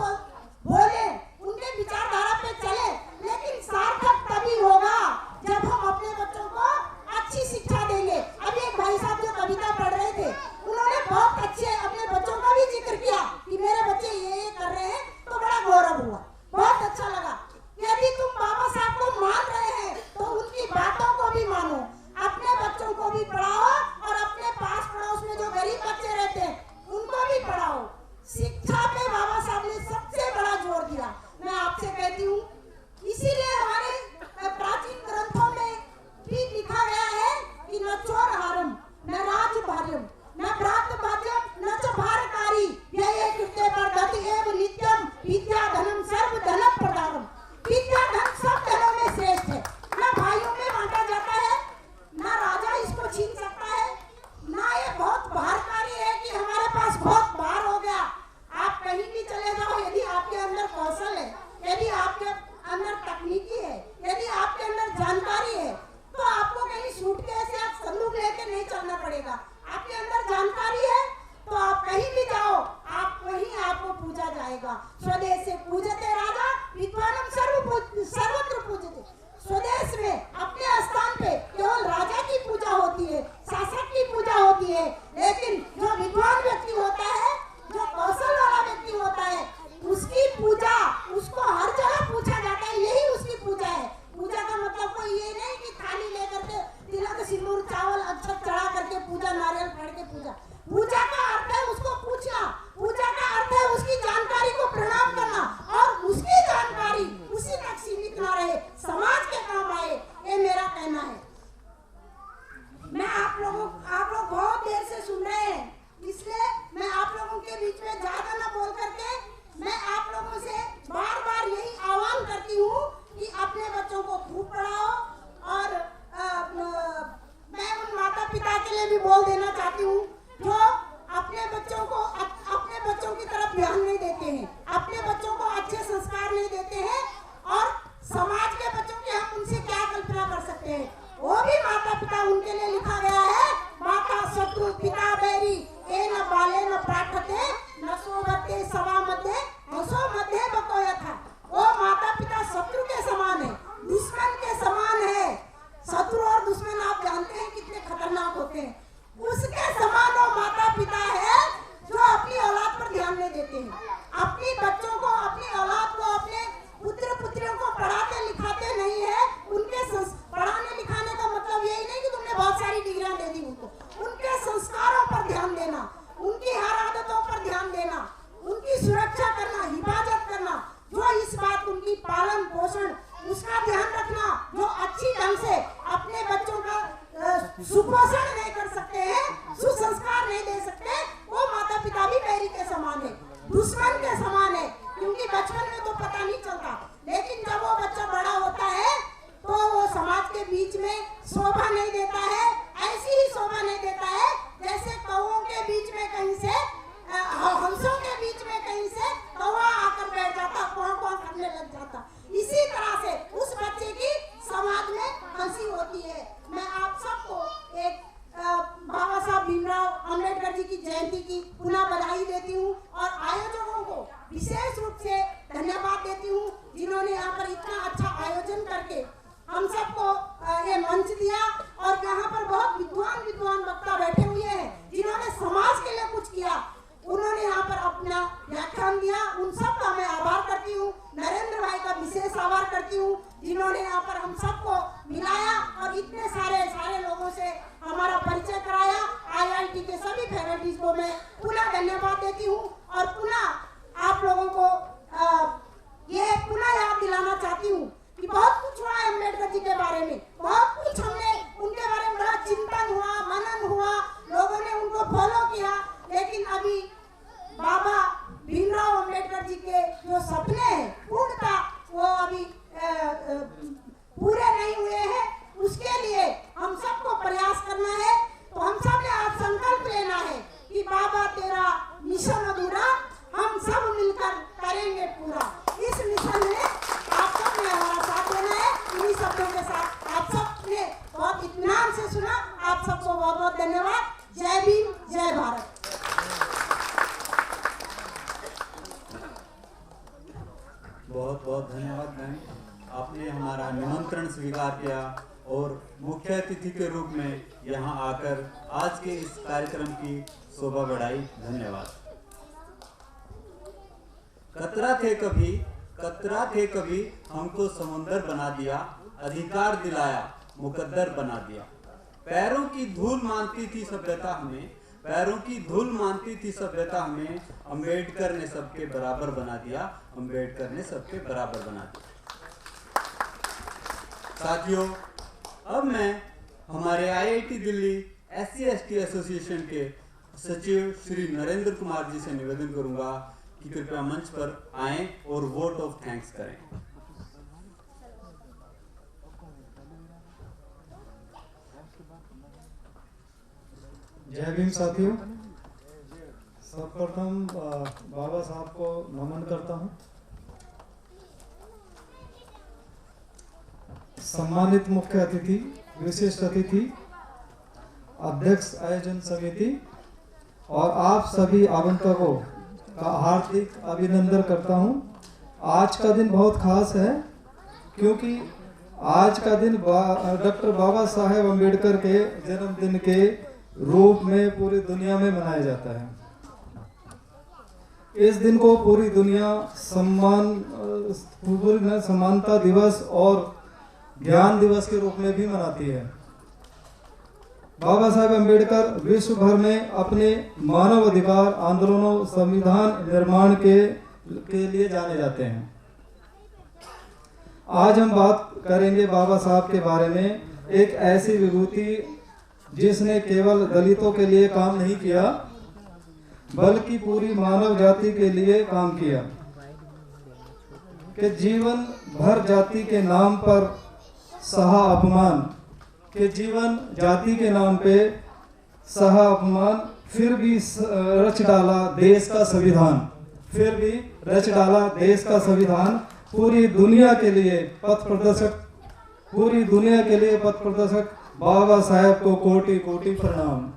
बोले, उनके विचारधारा पे चले, लेकिन सार्थक तभी होगा जब हम अपने बच्चों को अच्छी शिक्षा देंगे। अभी एक भाई साहब जो कविता पढ़ रहे थे, उन्होंने बहुत अच्छे अपने बच्चों का भी जिक्र किया कि मेरे बच्चे ये कर रहे हैं, तो बड़ा गौरव हुआ, बहुत अच्छा लगा। यदि तुम बाबा साहब को मान रहे हैं तो उनकी बातों को भी मानो, अपने बच्चों को भी पढ़ाओ और अपने पास पड़ोस में जो गरीब बच्चे रहते हैं उनको भी पढ़ाओ। शिक्षा पे बाबा साहब ने सबसे बड़ा जोर दिया, मैं आपसे कहती हूँ। इसीलिए हमारे प्राचीन ग्रंथों में भी लिखा गया है कि न चोरहारम, न राजभार्यम, न भ्रातभाज्यम, न च भारकारी, यह कृत्य वर्धत एव नित्यम विद्या धनम सर्व धनम प्रदानम। विद्या धन सब धनों में श्रेष्ठ है, न भाइयों में बांटा जाता है, न राजा इसको छीन सकता है, न ये बहुत भारकारी है कि हमारे पास बहुत भार हो गया। आप कहीं भी चले जाओ, यदि आपके अंदर कौशल है, यदि आपके अंदर तकनीकी है, यदि आपके अंदर जानकारी है, तो आपको कहीं सूटकेस या संदूक लेके नहीं चलना पड़ेगा। आपके अंदर जानकारी है तो आप कहीं भी जाओ, आप वहीं आपको पूजा जाएगा। स्वदेश से पूजते राजा विद्वानम सर्वत्र पूजते। स्वदेश में अपने स्थान पे केवल राजा की पूजा होती है, शासक की पूजा होती है, लेकिन जो विद्वान व्यक्ति होता है, जो कौशल वाला व्यक्ति होता है, उसकी पूजा उसको हर जगह पूछा जाता है, यही उसकी पूजा है। पूजा का मतलब कोई ये नहीं कि थाली लेकर के तिलक सिंदूर चावल अक्षत चढ़ा करके पूजा, नारियल फाड़ के पूजा। पूजा का अर्थ है उसको पूछना, पूजा का अर्थ है उसकी जानकारी को प्रणाम करना, और उसकी जानकारी उसी तक सीमित ना रहे, समाज के काम आए, ये मेरा कहना है। मैं आप लोग बहुत देर से सुन रहे हैं, इसलिए मैं आप लोगों के बीच में ज्यादा ना बोल करके मैं आप लोगों से बार बार यही आह्वान करती हूँ कि अपने बच्चों को खूब पढ़ाओ। और मैं उन माता पिता के लिए भी बोल देना चाहती हूँ जो अपने बच्चों की तरफ ध्यान नहीं देते हैं, अपने बच्चों को अच्छे संस्कार नहीं देते हैं, और समाज के बच्चों की हम उनसे क्या कल्पना कर सकते हैं। वो भी माता पिता, उनके लिए लिखा गया है, माता शत्रु पिता बैरी, ए न बाले न प्राठते न सोवते सवा मध्य हसो मध्य बकोया था। वो माता पिता शत्रु के समान है, दुश्मन के समान है। शत्रु और दुश्मन आप जानते हैं कितने खतरनाक होते हैं। उसके समान वो माता पिता है जो अपनी औलाद पर ध्यान नहीं देते हैं, अपनी बच्चों को, अपनी औलाद को, अपने पुत्र पुत्रियों को पढ़ाते लिखाते नहीं है। उनके पढ़ाने लिखाने का मतलब यही नहीं कि तुमने बहुत सारी डिग्रियां दे दी उनको, उनके संस्कारों पर ध्यान देना, उनकी हर आदतों पर ध्यान देना, उनकी सुरक्षा करना, हिफाजत करना, जो इस बात उनकी पालन पोषण उसका ध्यान रखना, जो अच्छी ढंग से अपने बच्चों का सुपोषण नहीं कर सकते हैं, सुसंस्कार नहीं दे सकते, वो माता पिता भी बैरी के समान है, दुश्मन के समान है। क्योंकि बचपन में तो पता नहीं चलता, लेकिन जब वो बच्चा बड़ा होता है तो वो समाज के बीच में शोभा नहीं देता है। ऐसी ही शोभा नहीं देता है जैसे कौओं के बीच में कहीं से, हंसों के बीच में कहीं से कौवा आकर बैठ जाता, कौन करने लग जाता। इसी तरह से उस बच्चे की समाज में हंसी होती है। मैं आप सबको एक बाबा साहब भीमराव अम्बेडकर जी की जयंती की पुनः बधाई देती हूँ, और आयोजकों को विशेष रूप से धन्यवाद देती हूँ जिन्होंने यहाँ पर इतना अच्छा आयोजन करके हम सबको ये मंच दिया, और यहाँ पर बहुत मैं पुनः धन्यवाद देती हूँ और पुनः आप लोगों को ये पुनः याद दिलाना चाहती हूँ कि बहुत कुछ हुआ है अम्बेडकर जी के बारे में, बहुत कुछ हमने उनके बारे में बड़ा चिंतन हुआ, मनन हुआ, लोगों ने उनको फॉलो किया, लेकिन अभी बाबा भीमराव अम्बेडकर जी के जो सपने हैं पूर्णता वो अभी पूरे नहीं हुए हैं। उसके लिए हम सबको प्रयास करना है। तो हम सब ने आज संकल्प लेना है कि बाबा तेरा मिशन अधूरा हम सब मिलकर करेंगे पूरा। इस मिशन में आप सब ने हमारा साथ देना है। इन्हीं शब्दों के साथ आप सब ने बहुत इत्मीनान से सुना। आप सबको बहुत बहुत धन्यवाद। जय भीम, जय भारत। बहुत बहुत धन्यवाद बहन, आपने हमारा निमंत्रण स्वीकार किया और मुख्य अतिथि के रूप में यहाँ आकर आज के इस कार्यक्रम की शोभा बढ़ाई। धन्यवाद। कतरा थे कभी हमको समुंदर बना दिया, अधिकार दिलाया मुकद्दर बना दिया। पैरों की धूल मानती थी सभ्यता हमें, पैरों की धूल मानती थी सभ्यता हमें, अम्बेडकर ने सबके बराबर बना दिया, अम्बेडकर ने सबके बराबर बना दिया। साथियों, अब मैं हमारे IIT दिल्ली SC/ST एसोसिएशन के सचिव श्री नरेंद्र कुमार जी से निवेदन करूंगा कि कृपया मंच पर आएं और वोट ऑफ थैंक्स करें। जय भीम साथियों, सर्वप्रथम बाबा साहब को नमन करता हूं। सम्मानित मुख्य अतिथि, विशिष्ट अतिथि, अध्यक्ष आयोजन समिति और आप सभी आगंतुकों का हार्दिक अभिनंदन करता हूं। आज का दिन बहुत खास है क्योंकि आज का दिन डॉक्टर बाबा साहेब अम्बेडकर के जन्मदिन के रूप में पूरी दुनिया में मनाया जाता है। इस दिन को पूरी दुनिया समानता दिवस और ज्ञान दिवस के रूप में भी मनाती है। बाबा साहेब अम्बेडकर विश्व भर में अपने मानव अधिकार आंदोलनों, संविधान निर्माण के लिए जाने जाते हैं। आज हम बात करेंगे बाबा साहब के बारे में, एक ऐसी विभूति जिसने केवल दलितों के लिए काम नहीं किया बल्कि पूरी मानव जाति के लिए काम किया, कि जीवन भर जाति के नाम पर सहा अपमान, के जीवन जाति के नाम पे सहा अपमान, फिर भी रच डाला देश का संविधान, फिर भी रच डाला देश का संविधान। पूरी दुनिया के लिए पथ प्रदर्शक बाबा साहेब को कोटि कोटि प्रणाम।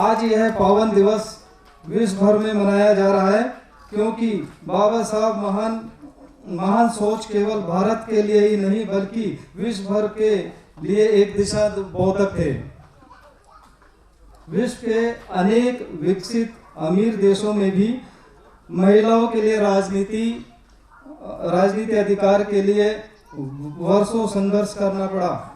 आज यह पावन दिवस विश्व भर में मनाया जा रहा है क्योंकि बाबा साहब महान सोच केवल भारत के लिए ही नहीं बल्कि विश्व भर के लिए एक दिशा बोधक थे। विश्व के अनेक विकसित अमीर देशों में भी महिलाओं के लिए राजनीति अधिकार के लिए वर्षों संघर्ष करना पड़ा।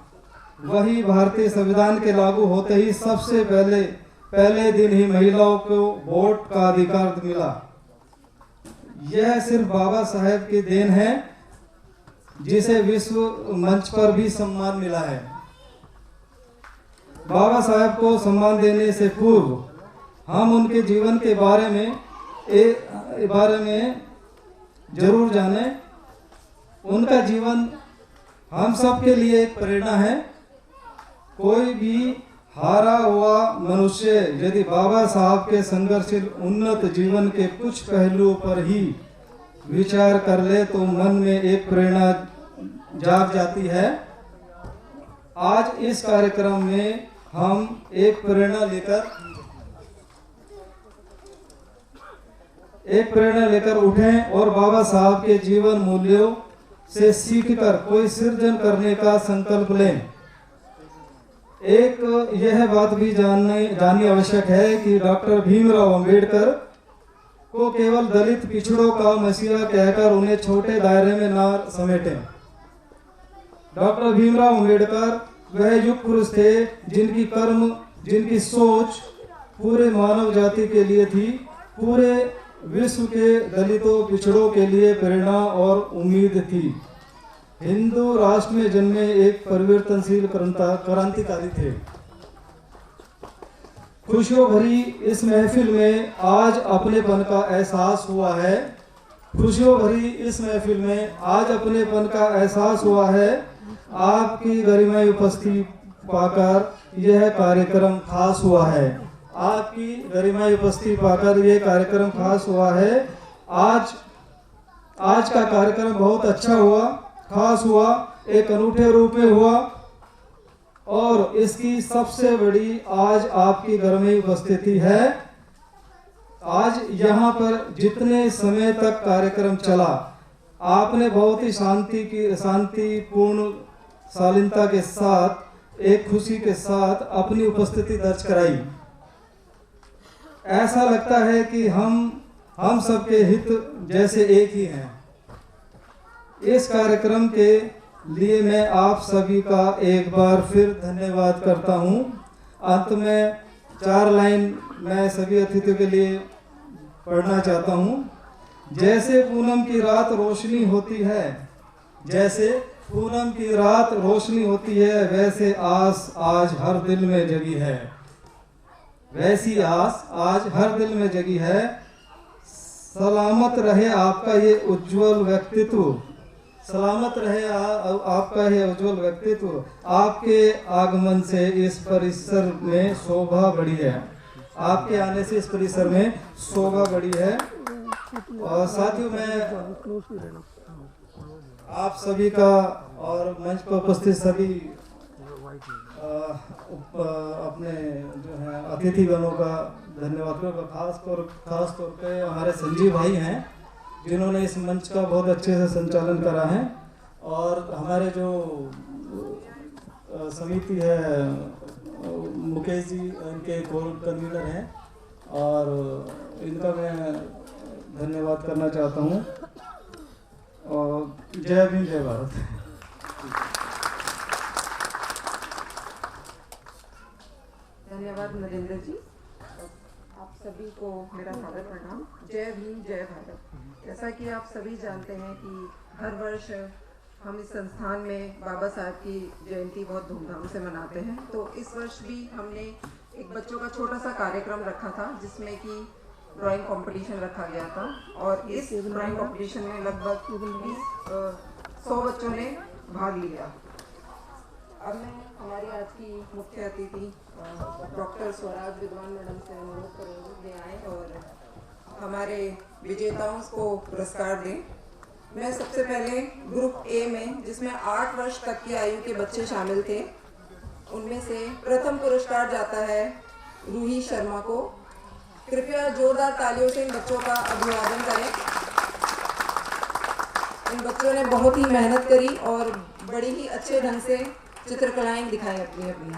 वही भारतीय संविधान के लागू होते ही सबसे पहले दिन ही महिलाओं को वोट का अधिकार मिला। यह सिर्फ बाबा साहेब की देन है जिसे विश्व मंच पर भी सम्मान मिला है। बाबा साहेब को सम्मान देने से पूर्व हम उनके जीवन के बारे में जरूर जानें। उनका जीवन हम सब के लिए एक प्रेरणा है। कोई भी हारा हुआ मनुष्य यदि बाबा साहब के संघर्षशील उन्नत जीवन के कुछ पहलुओं पर ही विचार कर ले तो मन में एक प्रेरणा जाग जाती है। आज इस कार्यक्रम में हम एक प्रेरणा लेकर उठें और बाबा साहब के जीवन मूल्यों से सीखकर कोई सृजन करने का संकल्प लें। एक यह बात भी जाननी आवश्यक है कि डॉक्टर भीमराव अंबेडकर को केवल दलित पिछड़ों का मसीहा कहकर उन्हें छोटे दायरे में ना समेटें। डॉक्टर भीमराव अंबेडकर वह युग पुरुष थे जिनकी सोच पूरे मानव जाति के लिए थी, पूरे विश्व के दलितों पिछड़ों के लिए प्रेरणा और उम्मीद थी। हिंदू राष्ट्र में जन्मे एक परिवर्तनशील क्रांतिकारी थे। खुशियों भरी इस महफिल में आज अपनेपन का एहसास हुआ है। खुशियों भरी इस महफिल में आज अपनेपन का एहसास हुआ है। आपकी गरिमाई उपस्थिति पाकर यह कार्यक्रम खास हुआ है। आपकी गरिमाई उपस्थिति पाकर यह कार्यक्रम खास हुआ है। आज का कार्यक्रम बहुत अच्छा हुआ, खास हुआ, एक अनूठे रूप में हुआ और इसकी सबसे बड़ी आज आपकी गरिमाई उपस्थिति है। आज यहाँ पर जितने समय तक कार्यक्रम चला, आपने बहुत ही शांतिपूर्ण शालीनता के साथ, एक खुशी के साथ अपनी उपस्थिति दर्ज कराई। ऐसा लगता है कि हम सबके हित जैसे एक ही हैं। इस कार्यक्रम के लिए मैं आप सभी का एक बार फिर धन्यवाद करता हूं। अंत में 4 लाइन मैं सभी अतिथियों के लिए पढ़ना चाहता हूं। जैसे पूनम की रात रोशनी होती है, जैसे पूनम की रात रोशनी होती है, वैसे आस आज हर दिल में जगी है, वैसी आस आज हर दिल में जगी है। सलामत रहे आपका ये उज्जवल व्यक्तित्व, सलामत रहे आपका ये उज्जवल व्यक्तित्व। आपके आगमन से इस परिसर में शोभा बढ़ी है, आपके आने से इस परिसर में शोभा बढ़ी है। और साथियों, मैं आप सभी का और मंच पर उपस्थित सभी अपने जो है अतिथिगणों का धन्यवाद करूँगा। खास तौर पे हमारे संजीव भाई हैं जिन्होंने इस मंच का बहुत अच्छे से संचालन करा है, और हमारे जो समिति है मुकेश जी इनके कोर कन्वीनर हैं, और इनका मैं धन्यवाद करना चाहता हूँ। और जय भीम, जय भारत। धन्यवाद नरेंद्र जी। आप सभी को मेरा सादर प्रणाम। जय भीम, जय भारत। जैसा कि आप सभी जानते हैं कि हर वर्ष हम इस संस्थान में बाबा साहब की जयंती बहुत धूमधाम से मनाते हैं। तो इस वर्ष भी हमने एक बच्चों का छोटा सा कार्यक्रम रखा था, जिसमें कि ड्राइंग कंपटीशन रखा गया था, और इस ड्राइंग कंपटीशन में लगभग 100 बच्चों ने भाग लिया। अब मैं हमारी आज की मुख्य अतिथि डॉक्टर स्वराज विद्वान मैडम से अनुरोध करूँगी वे आएँ और हमारे विजेताओं को पुरस्कार दें। मैं सबसे पहले ग्रुप ए में, जिसमें 8 वर्ष तक की आयु के बच्चे शामिल थे, उनमें से प्रथम पुरस्कार जाता है रूही शर्मा को। कृपया जोरदार तालियों से इन बच्चों का अभिवादन करें। इन बच्चों ने बहुत ही मेहनत करी और बड़ी ही अच्छे ढंग से चित्रकलाएं दिखाई अपनी अपनी।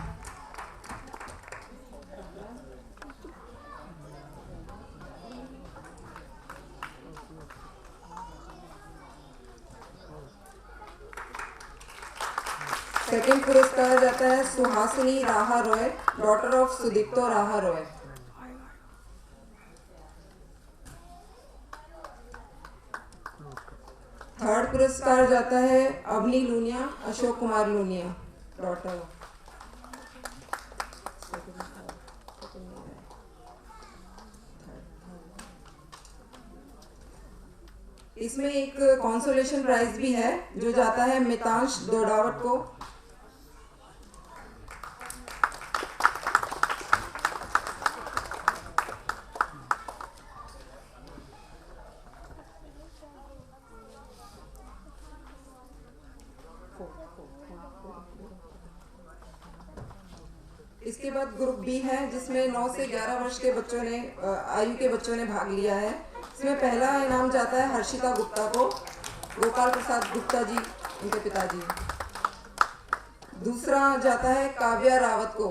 सेकंड पुरस्कार जाता है सुहासिनी राहा रॉय, डॉटर ऑफ सुदीप्तो राहा रॉय। थर्ड पुरस्कार जाता है अवनी लूनिया, अशोक कुमार लूनिया, डॉटर। इसमें एक कंसोलेशन प्राइज भी है जो जाता है मितांश दोडावट को। इसके बाद ग्रुप बी है, जिसमें 9 से 11 वर्ष के बच्चों ने आयु के बच्चों ने भाग लिया है। इसमें पहला इनाम जाता है हर्षिता गुप्ता को, गोपाल प्रसाद गुप्ता जी उनके पिताजी। दूसरा जाता है काव्या रावत को।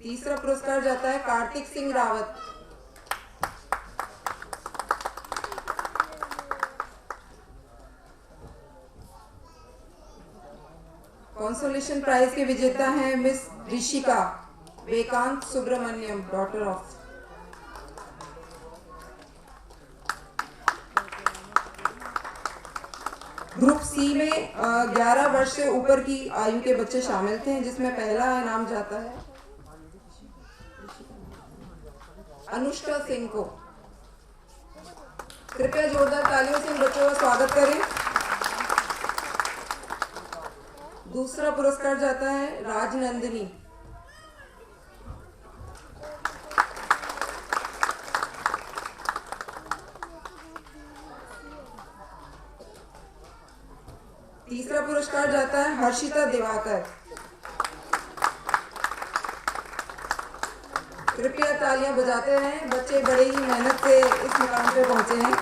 तीसरा पुरस्कार जाता है कार्तिक सिंह रावत। कंसोलेशन प्राइज के विजेता हैं miss Rishika Vekant Subramaniam, daughter of. Group C में 11 वर्ष से ऊपर की आयु के बच्चे शामिल थे, जिसमें पहला इनाम जाता है अनुष्का सिंह को। कृपया जोरदार तालियों से इन बच्चों का स्वागत करें। दूसरा पुरस्कार जाता है राजनंदिनी। तीसरा पुरस्कार जाता है हर्षिता दिवाकर। कृपया तालियां बजाते रहें, बच्चे बड़े ही मेहनत से इस मुकाम पे पहुंचे हैं।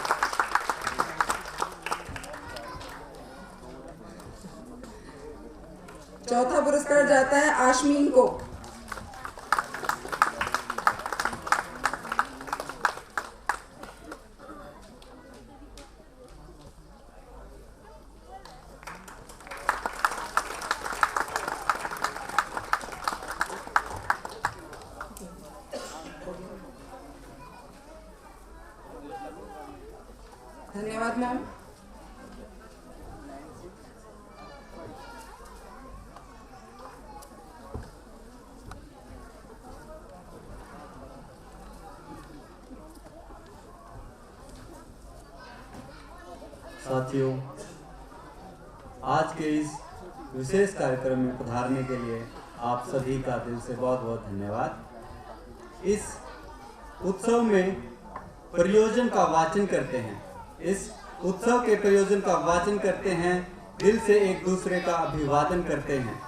चौथा पुरस्कार जाता है आशमीन को। धन्यवाद मैम। साथियों, आज के इस विशेष कार्यक्रम में पधारने के लिए आप सभी का दिल से बहुत बहुत धन्यवाद। इस उत्सव में प्रयोजन का वाचन करते हैं, इस उत्सव के प्रयोजन का वाचन करते हैं, दिल से एक दूसरे का अभिवादन करते हैं।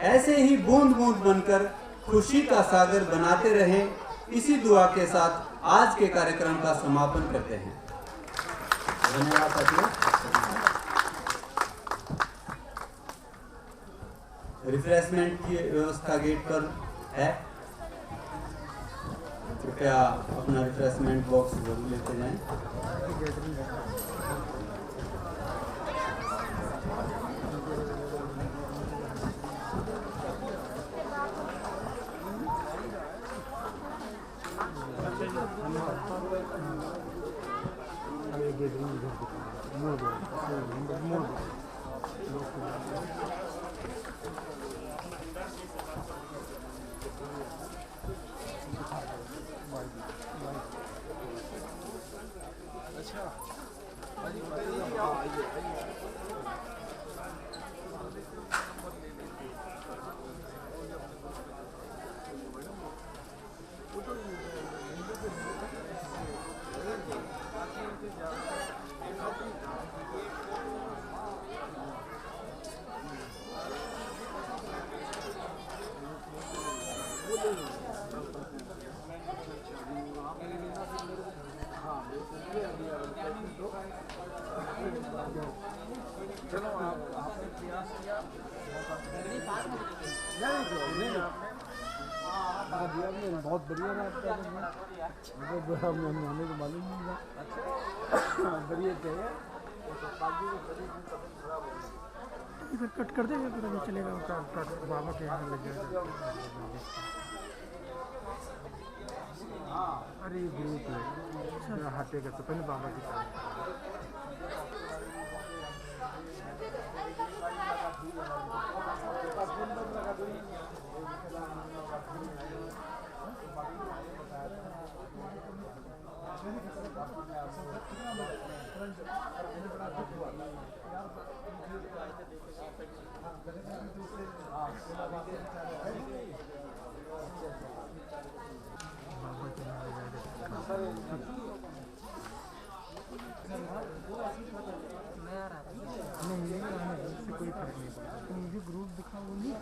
ऐसे ही बूंद बूंद बनकर खुशी का सागर बनाते रहें, इसी दुआ के साथ आज के कार्यक्रम का समापन करते हैं। धन्यवाद साथियों। रिफ्रेशमेंट की व्यवस्था गेट पर है, कृपया अपना रिफ्रेशमेंट बॉक्स जरूर लेते जाएं। बहुत बढ़िया है आपका, मतलब हमें तो मालूम नहीं था। बढ़िया चाहिए, इधर कट कर देगा, फिर अभी चलेगा बाबा के यहाँ लग जाएगा। अरे ग्रुप है, हटेगा तो पहले बाबा के साथ। कोई फर्क नहीं पड़ता, मुझे ग्रुप दिखा वो नहीं